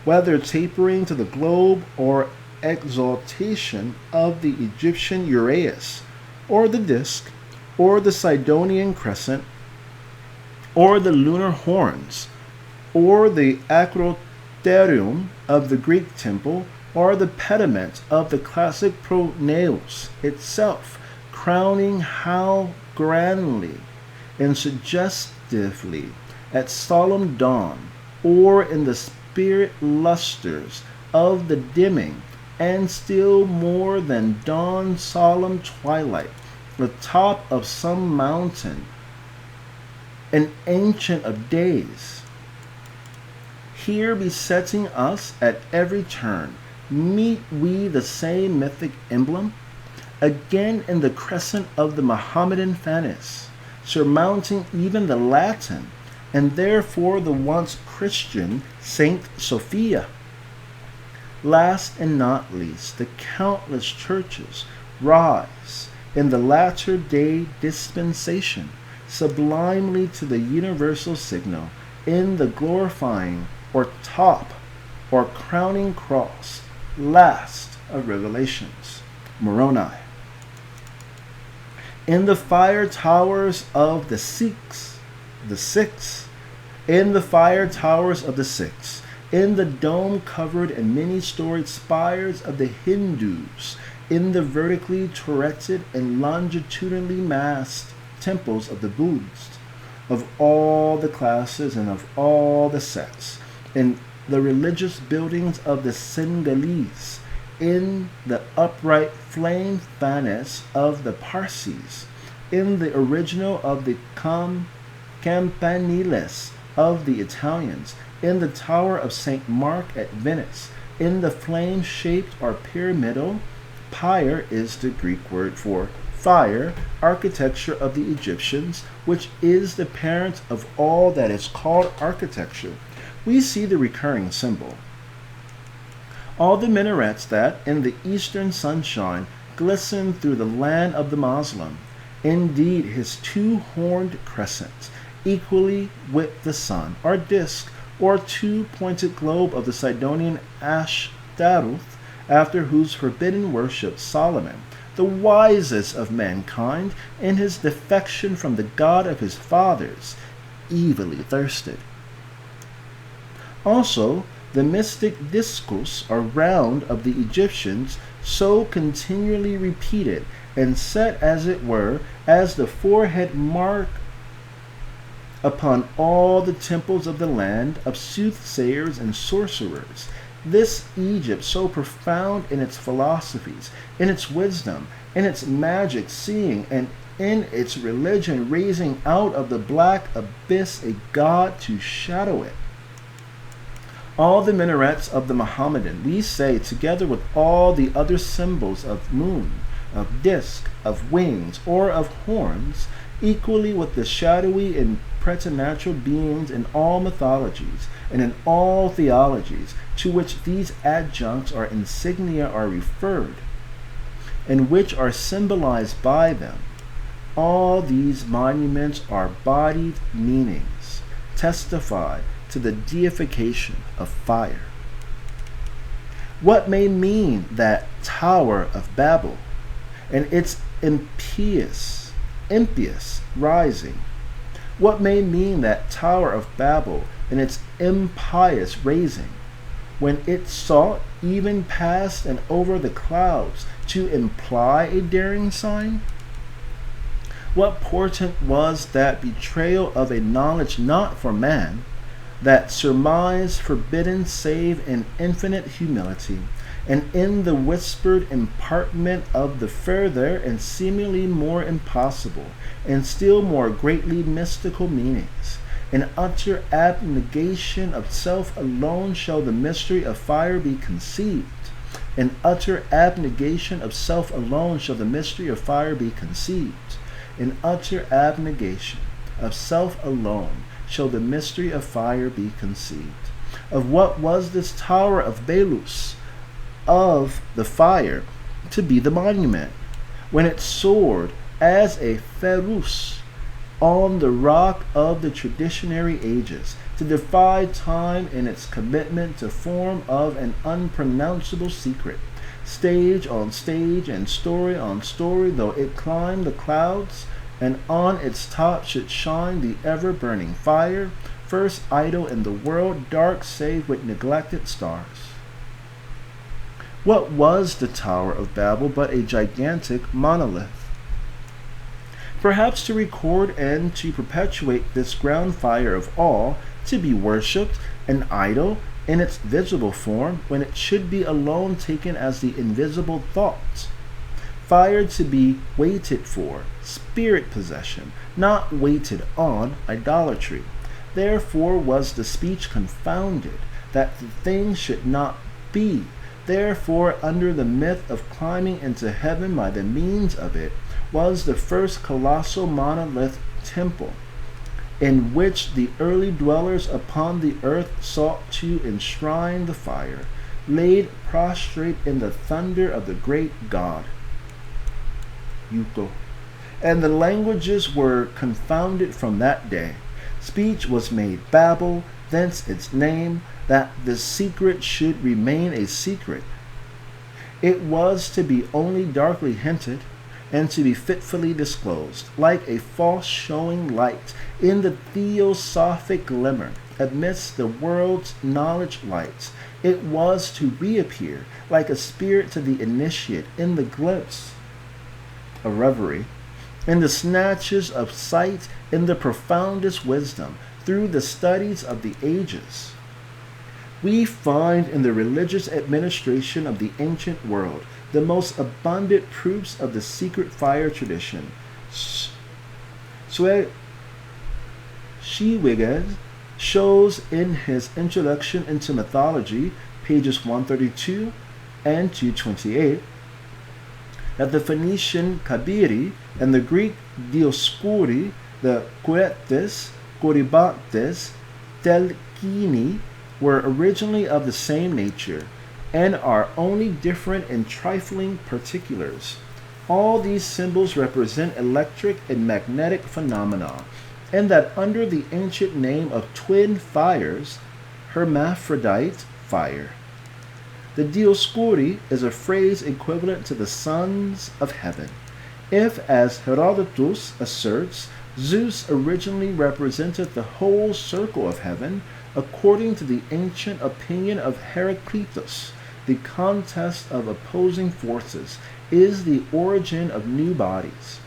whether tapering to the globe or exaltation of the Egyptian uraeus, or the disk, or the Sidonian crescent, or the lunar horns, or the acroterium of the Greek temple, or the pediment of the classic pronaos itself, crowning how grandly and suggestively at solemn dawn, or in the spirit lusters of the dimming, and still more than dawn solemn twilight, the top of some mountain, an ancient of days. Here besetting us at every turn, meet we the same mythic emblem, again in the crescent of the Mohammedan Fanis, surmounting even the Latin, and therefore the once Christian Saint Sophia. Last and not least, the countless churches rise in the latter day dispensation, sublimely to the universal signal, in the glorifying or top or crowning cross, last of revelations, Moroni. In the fire towers of the six, in the fire towers of the six, in the dome-covered and many-storied spires of the Hindus, in the vertically turreted and longitudinally massed temples of the Buddhists, of all the classes and of all the sects, in the religious buildings of the Sinhalese, in the upright flame furnace of the Parsis, in the original of the campaniles of the Italians, in the tower of St. Mark at Venice, in the flame-shaped or pyramidal, pyre is the Greek word for fire, architecture of the Egyptians, which is the parent of all that is called architecture, we see the recurring symbol. All the minarets that, in the eastern sunshine, glisten through the land of the Moslem, indeed his two-horned crescents, equally with the sun, or disk, or two-pointed globe of the Sidonian Ashtaroth, after whose forbidden worship Solomon, the wisest of mankind, in his defection from the God of his fathers, evilly thirsted. Also, the mystic discourse or round of the Egyptians, so continually repeated and set as it were as the forehead mark upon all the temples of the land of soothsayers and sorcerers. This Egypt, so profound in its philosophies, in its wisdom, in its magic seeing, and in its religion, raising out of the black abyss a god to shadow it. All the minarets of the Mohammedan, we say, together with all the other symbols of moon, of disk, of wings, or of horns, equally with the shadowy and preternatural beings in all mythologies and in all theologies to which these adjuncts or insignia are referred, and which are symbolized by them, all these monuments are bodied meanings, testify to the deification of fire. What may mean that Tower of Babel and its impious rising? What may mean that Tower of Babel and its impious raising, when it sought even past and over the clouds to imply a daring sign? What portent was that betrayal of a knowledge not for man, that surmise forbidden save in infinite humility, and in the whispered impartment of the further and seemingly more impossible and still more greatly mystical meanings? In utter abnegation of self alone shall the mystery of fire be conceived. In utter abnegation of self alone shall the mystery of fire be conceived. In utter abnegation of self alone shall the mystery of fire be conceived. Of what was this tower of Belus, of the fire, to be the monument, when it soared as a Pharos on the rock of the traditionary ages, to defy time in its commitment to form of an unpronounceable secret, stage on stage and story on story, though it climbed the clouds, and on its top should shine the ever-burning fire, first idol in the world, dark save with neglected stars. What was the Tower of Babel but a gigantic monolith? Perhaps to record and to perpetuate this ground fire of all, to be worshipped, an idol in its visible form, when it should be alone taken as the invisible thought. fire to be waited for, spirit possession, not waited on, idolatry. Therefore was the speech confounded, that the thing should not be. Therefore, under the myth of climbing into heaven by the means of it, was the first colossal monolith temple, in which the early dwellers upon the earth sought to enshrine the fire, laid prostrate in the thunder of the great God. Yuko. And the languages were confounded from that day. Speech was made Babel, thence its name, that the secret should remain a secret. It was to be only darkly hinted, and to be fitfully disclosed, like a false showing light in the theosophic glimmer, amidst the world's knowledge lights. It was to reappear, like a spirit to the initiate, in the glimpse of reverie, in the snatches of sight, in the profoundest wisdom, through the studies of the ages. We find in the religious administration of the ancient world the most abundant proofs of the secret fire tradition. Schwiges shows in his Introduction into Mythology, pages 132 and 228, that the Phoenician Kabiri and the Greek Dioscuri, the Quetes, Coribantes, Telchini, were originally of the same nature, and are only different in trifling particulars. All these symbols represent electric and magnetic phenomena, and that under the ancient name of twin fires, hermaphrodite fire. The Dioscuri is a phrase equivalent to the sons of heaven. If, as Herodotus asserts, Zeus originally represented the whole circle of heaven, according to the ancient opinion of Heraclitus, the contest of opposing forces is the origin of new bodies,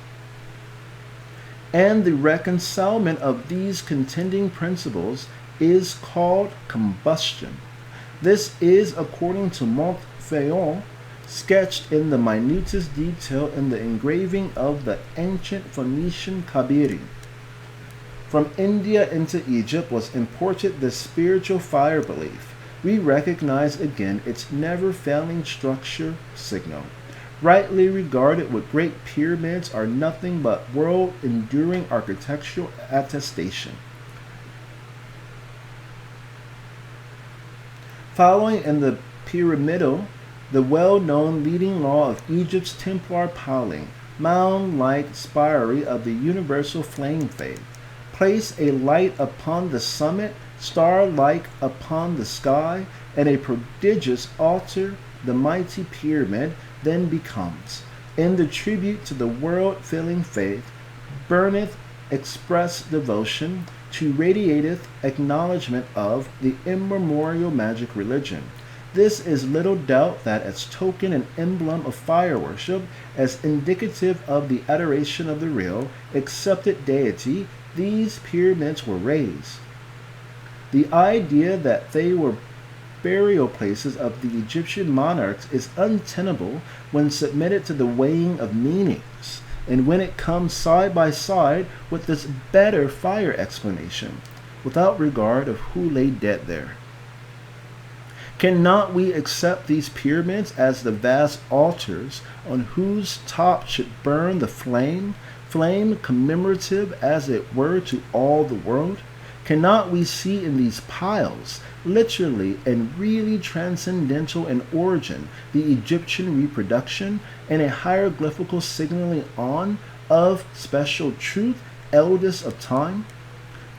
and the reconcilement of these contending principles is called combustion. This is, according to Montfaucon, sketched in the minutest detail in the engraving of the ancient Phoenician Kabiri. From India into Egypt was imported this spiritual fire belief. We recognize again its never-failing structure signal. Rightly regarded with great pyramids are nothing but world-enduring architectural attestation. Following in the pyramidal, the well-known leading law of Egypt's Templar piling, mound-like spire of the universal flame faith, place a light upon the summit, star-like upon the sky, and a prodigious altar, the mighty pyramid, then becomes, in the tribute to the world-filling faith, burneth express devotion, to radiateth acknowledgement of the immemorial magic religion. This is little doubt that as token and emblem of fire worship, as indicative of the adoration of the real, accepted deity, these pyramids were raised. The idea that they were burial places of the Egyptian monarchs is untenable when submitted to the weighing of meanings, and when it comes side by side with this better fire explanation, without regard of who lay dead there. Cannot we accept these pyramids as the vast altars on whose top should burn the flame commemorative as it were to all the world? Cannot we see in these piles, literally and really transcendental in origin, the Egyptian reproduction and a hieroglyphical signaling on of special truth, eldest of time?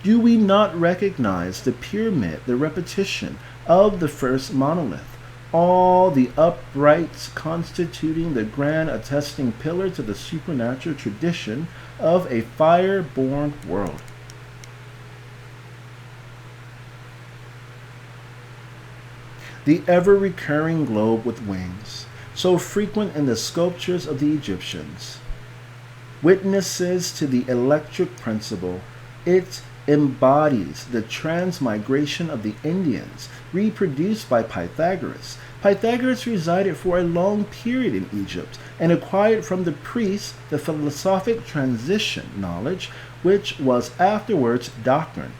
Do we not recognize the pyramid, the repetition of the first monolith, all the uprights constituting the grand attesting pillar to the supernatural tradition of a fire-born world? The ever-recurring globe with wings, so frequent in the sculptures of the Egyptians, witnesses to the electric principle. It embodies the transmigration of the Indians, reproduced by Pythagoras. Pythagoras resided for a long period in Egypt and acquired from the priests the philosophic transition knowledge, which was afterwards doctrine.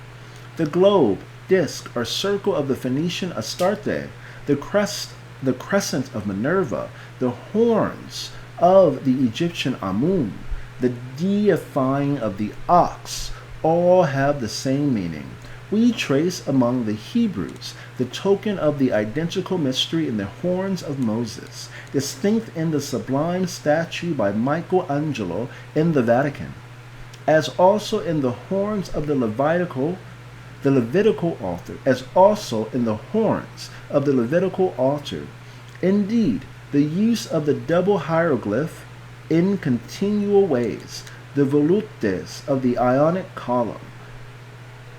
The globe, disk, or circle of the Phoenician Astarte, the crescent of Minerva, the horns of the Egyptian Amun, the deifying of the ox, all have the same meaning. We trace among the Hebrews the token of the identical mystery in the horns of Moses, distinct in the sublime statue by Michelangelo in the Vatican, as also in the horns of the Levitical altar, Indeed, the use of the double hieroglyph in continual ways, the volutes of the Ionic column,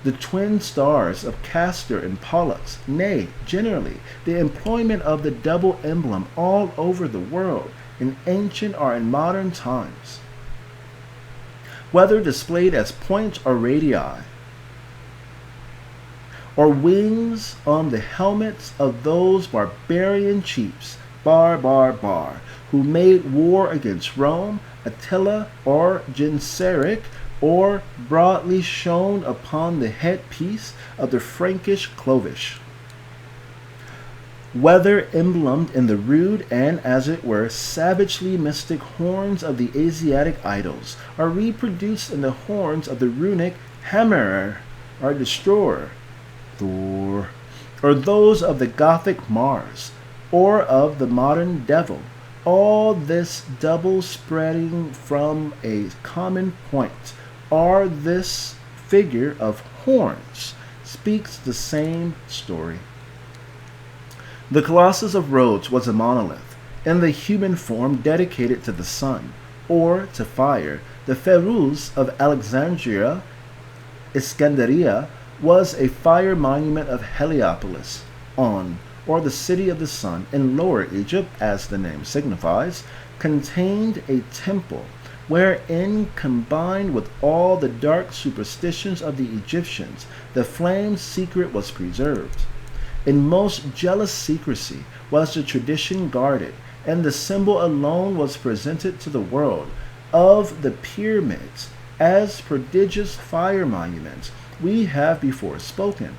the twin stars of Castor and Pollux, nay, generally, the employment of the double emblem all over the world, in ancient or in modern times, whether displayed as points or radii, or wings on the helmets of those barbarian chiefs, who made war against Rome, Attila, or Genseric, or broadly shown upon the headpiece of the Frankish Clovis, whether emblemed in the rude and, as it were, savagely mystic horns of the Asiatic idols, are reproduced in the horns of the runic Hammerer, or Destroyer, Thor, or those of the Gothic Mars, or of the modern Devil. All this double spreading from a common point, or this figure of horns, speaks the same story. The Colossus of Rhodes was a monolith, in the human form dedicated to the sun, or to fire. The Pharos of Alexandria, Iskandaria, was a fire monument of Heliopolis, On, or the city of the sun, in Lower Egypt, as the name signifies, contained a temple, wherein, combined with all the dark superstitions of the Egyptians, the flame's secret was preserved. In most jealous secrecy was the tradition guarded, and the symbol alone was presented to the world of the pyramids as prodigious fire monuments we have before spoken.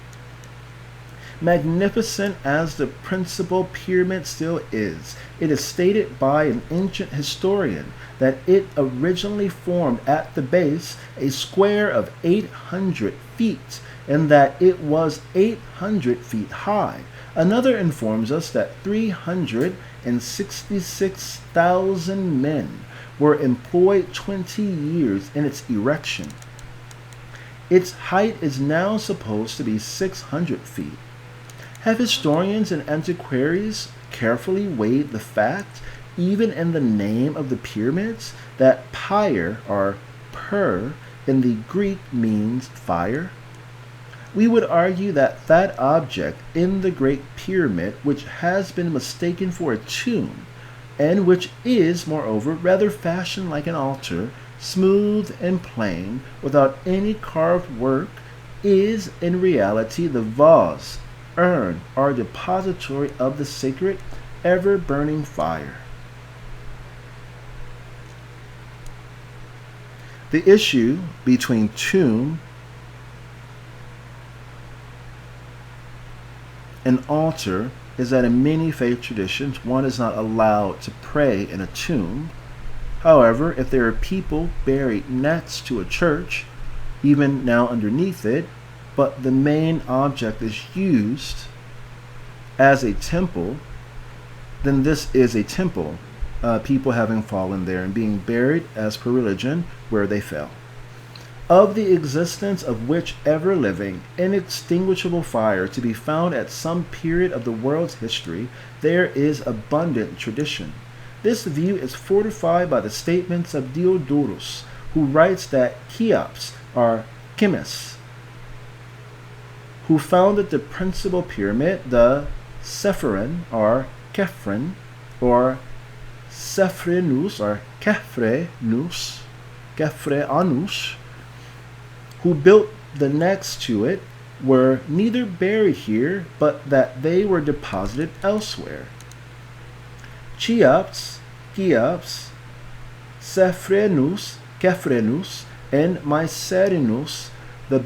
Magnificent as the principal pyramid still is, it is stated by an ancient historian that it originally formed at the base a square of 800 feet, and that it was 800 feet high. Another informs us that 366,000 men were employed 20 years in its erection. Its height is now supposed to be 600 feet. Have historians and antiquaries carefully weighed the fact, even in the name of the pyramids, that pyre, or per, in the Greek means fire? We would argue that that object in the Great Pyramid, which has been mistaken for a tomb, and which is, moreover, rather fashioned like an altar, smooth and plain, without any carved work, is in reality the vase, urn, or depository of the sacred, ever-burning fire. The issue between tomb and altar is that in many faith traditions one is not allowed to pray in a tomb. However, if there are people buried next to a church, even now underneath it, but the main object is used as a temple, then this is a temple, people having fallen there and being buried as per religion where they fell. Of the existence of which ever-living, inextinguishable fire to be found at some period of the world's history, there is abundant tradition. This view is fortified by the statements of Diodorus, who writes that Cheops, or Chemist, who founded the principal pyramid, the Sephirin, or Kephren, or Sephrenus, or Kefrenus, who built the next to it were neither buried here, but that they were deposited elsewhere. Cheops, Cheops, Cephrenus, Cephrenus, and Mycerinus, the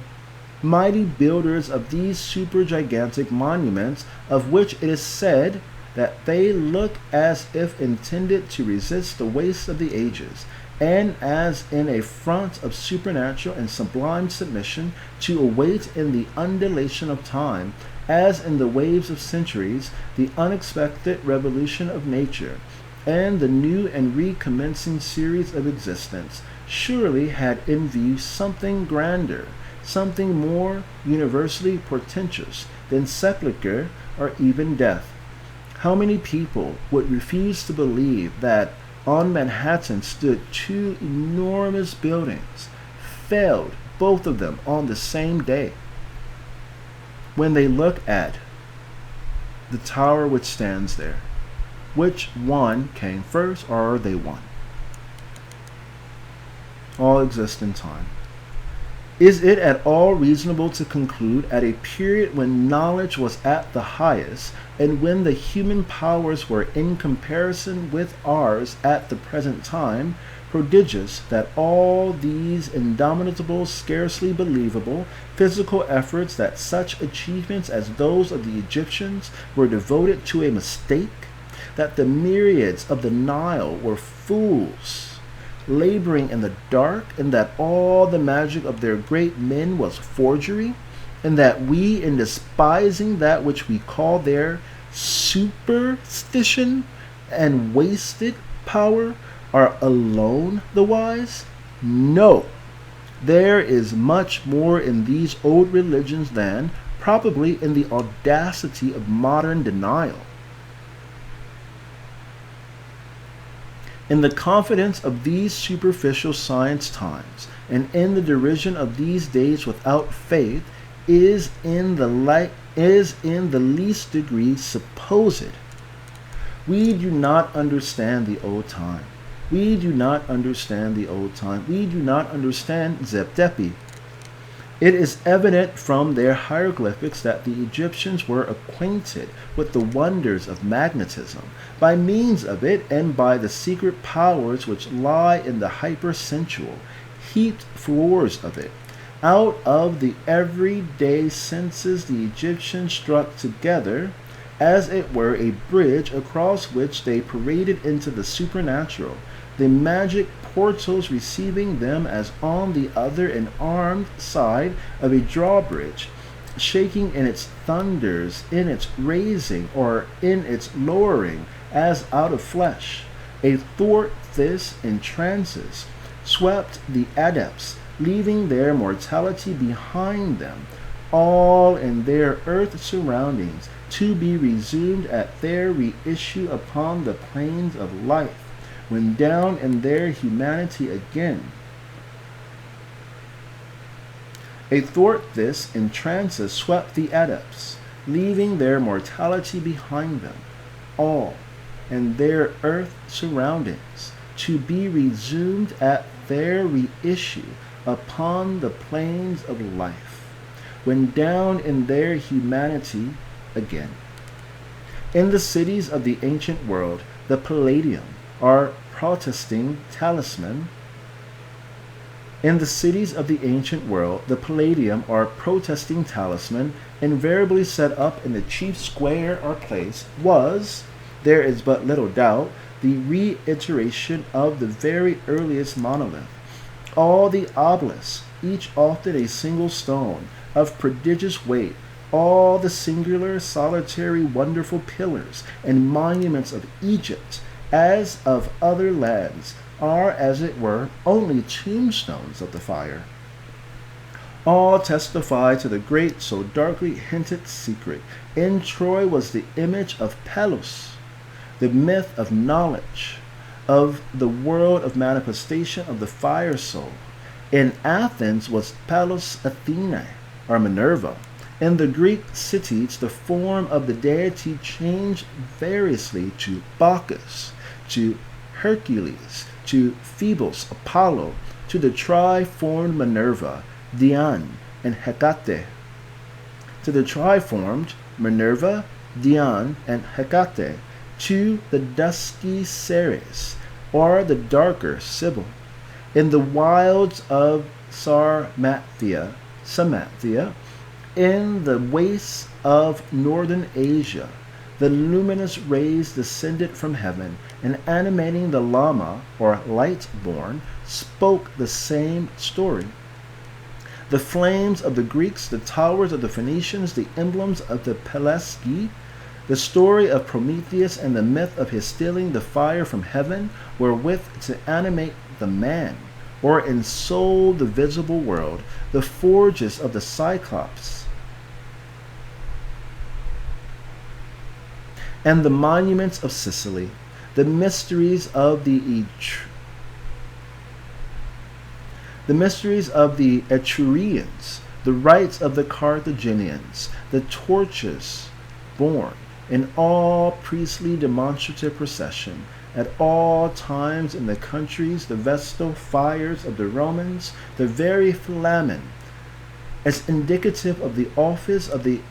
mighty builders of these supergigantic monuments, of which it is said that they look as if intended to resist the waste of the ages, and as in a front of supernatural and sublime submission to await in the undulation of time, as in the waves of centuries, the unexpected revolution of nature, and the new and recommencing series of existence, surely had in view something grander, something more universally portentous than sepulchre or even death. How many people would refuse to believe that on Manhattan stood two enormous buildings, felled, both of them, on the same day? When they look at the tower which stands there, which one came first, or are they one? All exist in time. Is it at all reasonable to conclude, at a period when knowledge was at the highest, and when the human powers were in comparison with ours at the present time prodigious, that all these indomitable, scarcely believable physical efforts, that such achievements as those of the Egyptians were devoted to a mistake, that the myriads of the Nile were fools, laboring in the dark, and that all the magic of their great men was forgery, and that we, in despising that which we call their superstition and wasted power, are alone the wise? No, there is much more in these old religions than, probably, in the audacity of modern denial. In the confidence of these superficial science times, and in the derision of these days without faith, is in the least degree supposed. We do not understand the old time. We do not understand the old time. We do not understand Zeptepi. It is evident from their hieroglyphics that the Egyptians were acquainted with the wonders of magnetism, by means of it, and by the secret powers which lie in the hypersensual, heaped floors of it. Out of the everyday senses the Egyptians struck together, as it were a bridge across which they paraded into the supernatural, the magic portals receiving them as on the other and armed side of a drawbridge, shaking in its thunders, in its raising, or in its lowering, as out of flesh. Athwart this in trances swept the adepts, leaving their mortality behind them, all in their earth surroundings, to be resumed at their reissue upon the plains of life, when down in their humanity again. Athwart this in trances swept the adepts, leaving their mortality behind them, all in their earth surroundings, to be resumed at their reissue upon the plains of life, when down in their humanity again. In the cities of the ancient world, the Palladium, our protesting talisman, in the cities of the ancient world, the Palladium, our protesting talisman, invariably set up in the chief square or place, was, there is but little doubt, the reiteration of the very earliest monolith. All the obelisks, each often a single stone, of prodigious weight, all the singular, solitary, wonderful pillars and monuments of Egypt, as of other lands, are, as it were, only tombstones of the fire. All testify to the great, so darkly hinted secret. In Troy was the image of Pelus, the myth of knowledge, of the world of manifestation of the fire soul. In Athens was Pallas Athene, or Minerva. In the Greek cities, the form of the deity changed variously to Bacchus, to Hercules, to Phoebus, Apollo, to the tri-formed Minerva, Dian, and Hecate. To the triformed, Minerva, Dian, and Hecate. To the dusky Ceres, or the darker Sibyl. In the wilds of Sarmatia, in the wastes of northern Asia, the luminous rays descended from heaven, and animating the Lama, or light-born, spoke the same story. The flames of the Greeks, the towers of the Phoenicians, the emblems of the Pelasgi, the story of Prometheus, and the myth of his stealing the fire from heaven, wherewith to animate the man, or ensoul the visible world, the forges of the Cyclops, and the monuments of Sicily, the mysteries of the Etrurians, the rites of the Carthaginians, the torches borne in all priestly demonstrative procession, at all times in the countries, the vestal fires of the Romans, the very flamen, as indicative of the office of the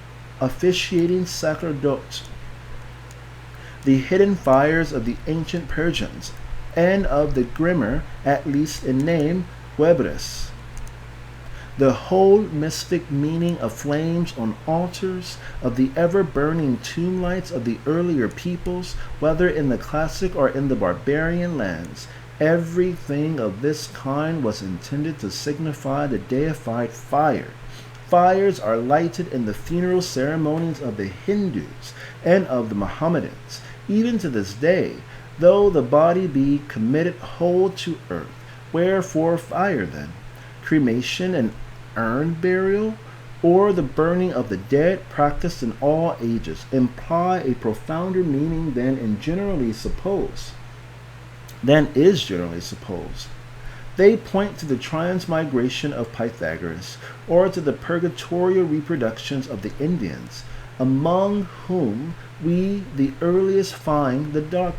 officiating sacerdote, the hidden fires of the ancient Persians, and of the grimmer, at least in name, Webris. The whole mystic meaning of flames on altars, of the ever-burning tomb lights of the earlier peoples, whether in the classic or in the barbarian lands, everything of this kind was intended to signify the deified fire. Fires are lighted in the funeral ceremonies of the Hindus and of the Mohammedans, even to this day, though the body be committed whole to earth. Wherefore fire then? Cremation and urn burial, or the burning of the dead, practiced in all ages, imply a profounder meaning than is generally supposed. They point to the transmigration of Pythagoras, or to the purgatorial reproductions of the Indians, among whom we the earliest find the dogma.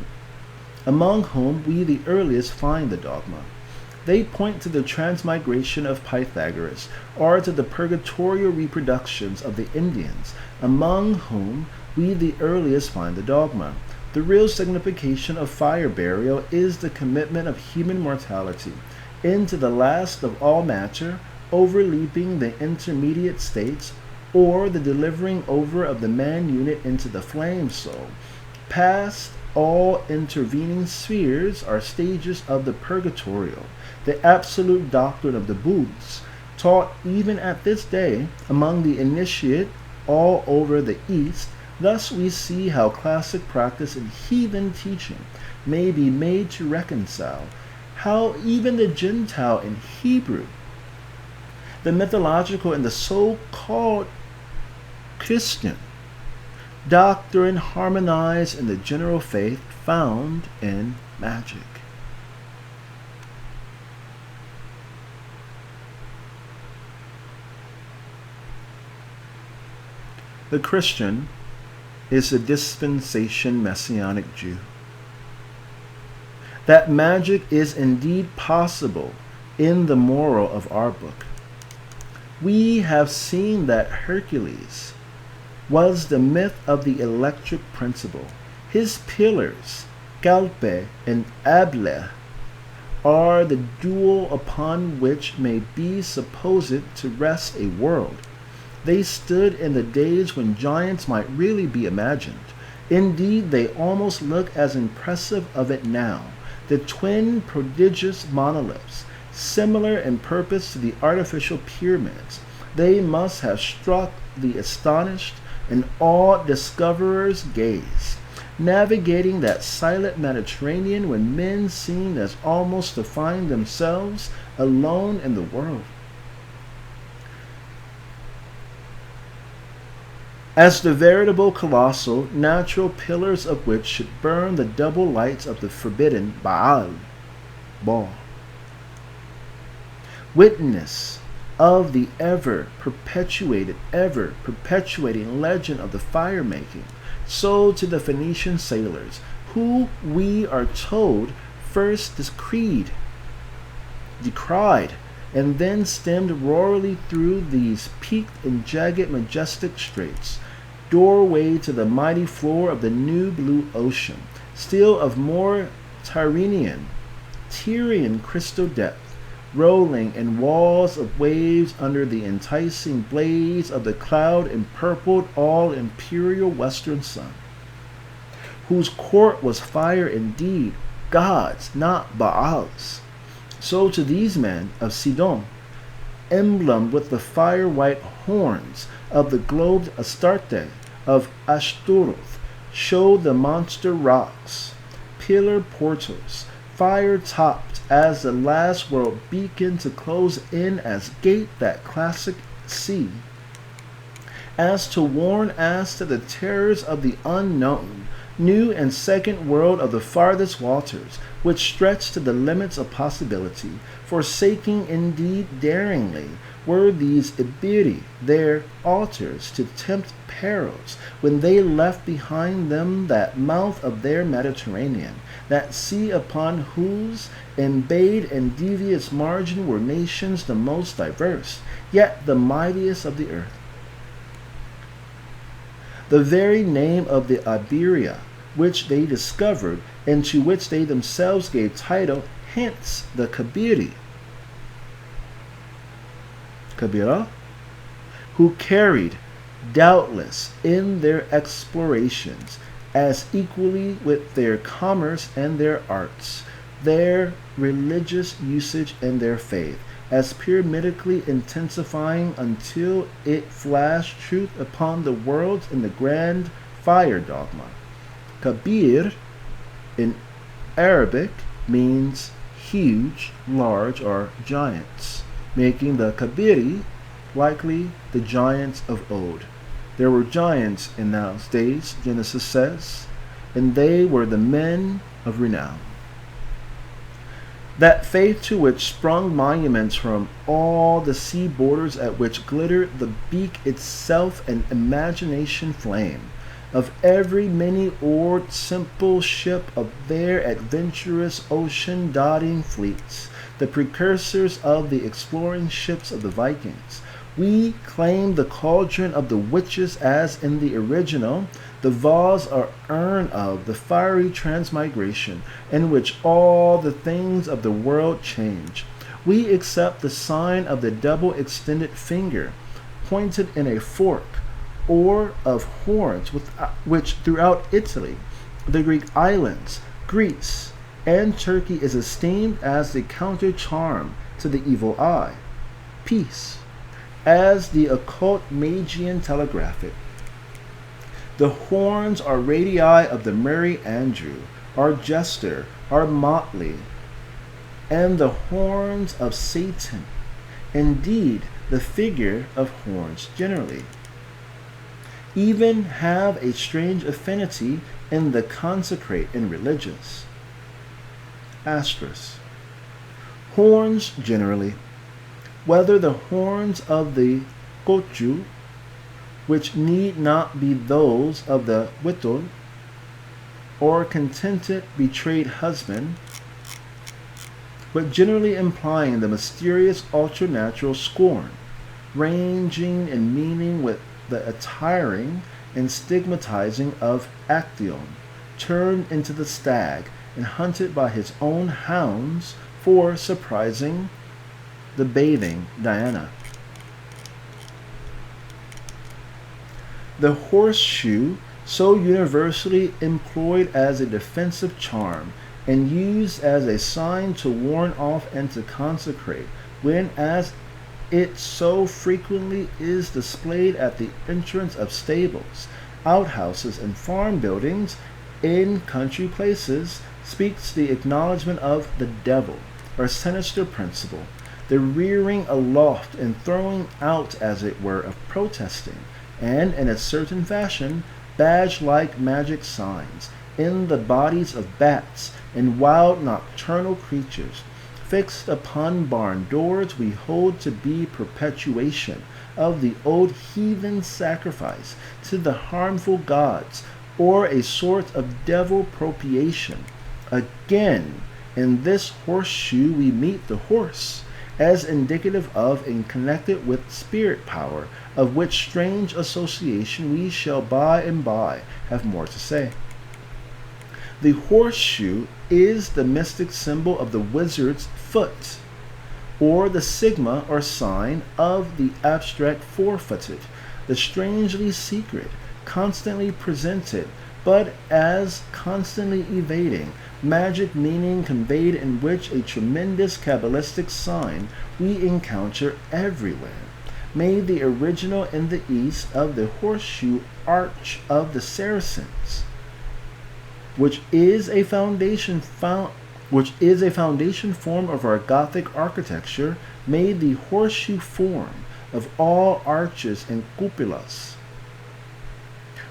They point to the transmigration of Pythagoras, or to the purgatorial reproductions of the Indians, among whom we the earliest find the dogma. The real signification of fire burial is the commitment of human mortality into the last of all matter, overleaping the intermediate states, or the delivering over of the man unit into the flame soul. Past all intervening spheres are stages of the purgatorial, the absolute doctrine of the booths, taught even at this day among the initiate all over the East. Thus we see how classic practice and heathen teaching may be made to reconcile, how even the Gentile and Hebrew, the mythological and the so-called Christian doctrine harmonize in the general faith found in magic. The Christian is the dispensation messianic Jew. That magic is indeed possible in the moral of our book. We have seen that Hercules was the myth of the electric principle. His pillars, Calpe and Able, are the dual upon which may be supposed to rest a world. They stood in the days when giants might really be imagined. Indeed, they almost look as impressive of it now. The twin prodigious monoliths, similar in purpose to the artificial pyramids, they must have struck the astonished and awed discoverer's gaze, navigating that silent Mediterranean when men seemed as almost to find themselves alone in the world. As the veritable colossal, natural pillars of which should burn the double lights of the forbidden Baal. Witness of the ever-perpetuating legend of the fire-making, so to the Phoenician sailors, who we are told first decried and then stemmed roarily through these peaked and jagged majestic straits, doorway to the mighty floor of the new blue ocean, still of more Tyrian crystal depth, rolling in walls of waves under the enticing blaze of the cloud-empurpled all-imperial western sun, whose court was fire indeed, gods, not Baals. So to these men of Sidon, emblemed with the fire-white horns of the globed Astarte of Ashtaroth, showed the monster rocks, pillar portals, fire-topped as the last world beacon to close in as gate that classic sea, as to warn as to the terrors of the unknown, new and second world of the farthest waters, which stretched to the limits of possibility, forsaking indeed daringly were these Iberi their altars to tempt perils, when they left behind them that mouth of their Mediterranean, that sea upon whose embayed and devious margin were nations the most diverse, yet the mightiest of the earth. The very name of the Iberia, which they discovered, and to which they themselves gave title, hence the Kabiri, who carried, doubtless, in their explorations, as equally with their commerce and their arts, their religious usage and their faith, as pyramidically intensifying until it flashed truth upon the worlds in the grand fire dogma. Kabir in Arabic means huge, large, or giants, making the Kabiri likely the giants of old. There were giants in those days, Genesis says, and they were the men of renown. That faith to which sprung monuments from all the sea borders, at which glittered the beak itself an imagination flame, of every many-oared simple ship of their adventurous ocean-dotting fleets, the precursors of the exploring ships of the Vikings. We claim the cauldron of the witches as in the original, the vase or urn of the fiery transmigration, in which all the things of the world change. We accept the sign of the double-extended finger, pointed in a fork, or of horns, which throughout Italy, the Greek islands, Greece, and Turkey is esteemed as the counter-charm to the evil eye. Peace, as the occult Magian telegraphic. The horns are radii of the merry Andrew, our jester, our motley, and the horns of Satan, indeed the figure of horns generally, even have a strange affinity in the consecrate and religious. Asterisk. Horns generally, whether the horns of the kochu, which need not be those of the witol, or contented betrayed husband, but generally implying the mysterious ultranatural scorn, ranging in meaning with the attiring and stigmatizing of Actaeon, turned into the stag and hunted by his own hounds for surprising the bathing Diana. The horseshoe, so universally employed as a defensive charm and used as a sign to warn off and to consecrate, when as it so frequently is displayed at the entrance of stables, outhouses, and farm buildings in country places, speaks the acknowledgement of the devil, or sinister principle, the rearing aloft and throwing out, as it were, of protesting, and, in a certain fashion, badge-like magic signs, in the bodies of bats and wild nocturnal creatures, fixed upon barn doors, we hold to be perpetuation of the old heathen sacrifice to the harmful gods, or a sort of devil propitiation. Again, in this horseshoe we meet the horse, as indicative of and connected with spirit power, of which strange association we shall by and by have more to say. The horseshoe is the mystic symbol of the wizard's foot, or the sigma or sign of the abstract four-footed, the strangely secret, constantly presented, but as constantly evading, magic meaning conveyed in which a tremendous Kabbalistic sign we encounter everywhere. Made the original in the East of the horseshoe arch of the Saracens, which is a foundation form of our Gothic architecture, made the horseshoe form of all arches and cupolas,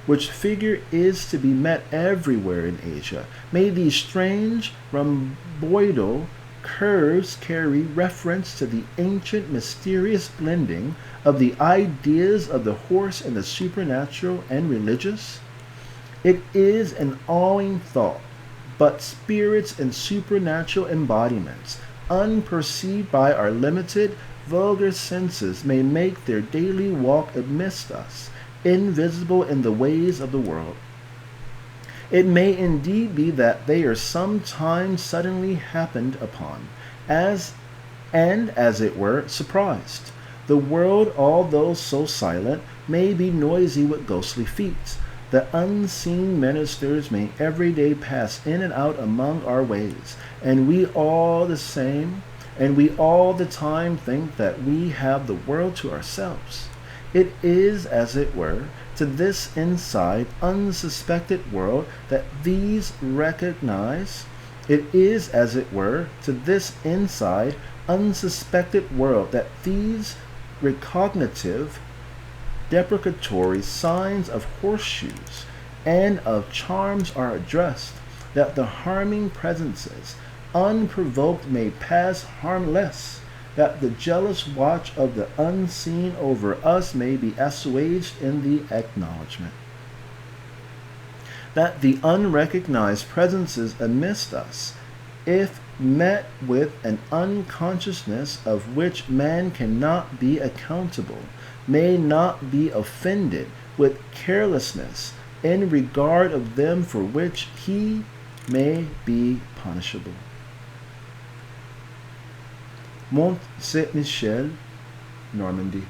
which figure is to be met everywhere in Asia. May these strange rhomboidal curves carry reference to the ancient mysterious blending of the ideas of the horse and the supernatural and religious. It is an awing thought, but spirits and supernatural embodiments, unperceived by our limited, vulgar senses, may make their daily walk amidst us, invisible in the ways of the world. It may indeed be that they are sometimes suddenly happened upon, as it were, surprised. The world, although so silent, may be noisy with ghostly feet. The unseen ministers may every day pass in and out among our ways, and we all the time think that we have the world to ourselves. It is, as it were, to this inside, unsuspected world that these recognize. It is, as it were, to this inside, unsuspected world that these recognitive, deprecatory signs of horseshoes and of charms are addressed, that the harming presences, unprovoked, may pass harmless, that the jealous watch of the unseen over us may be assuaged in the acknowledgment, that the unrecognized presences amidst us, if met with an unconsciousness of which man cannot be accountable, may not be offended with carelessness in regard of them for which he may be punishable. Mont Saint-Michel, Normandy.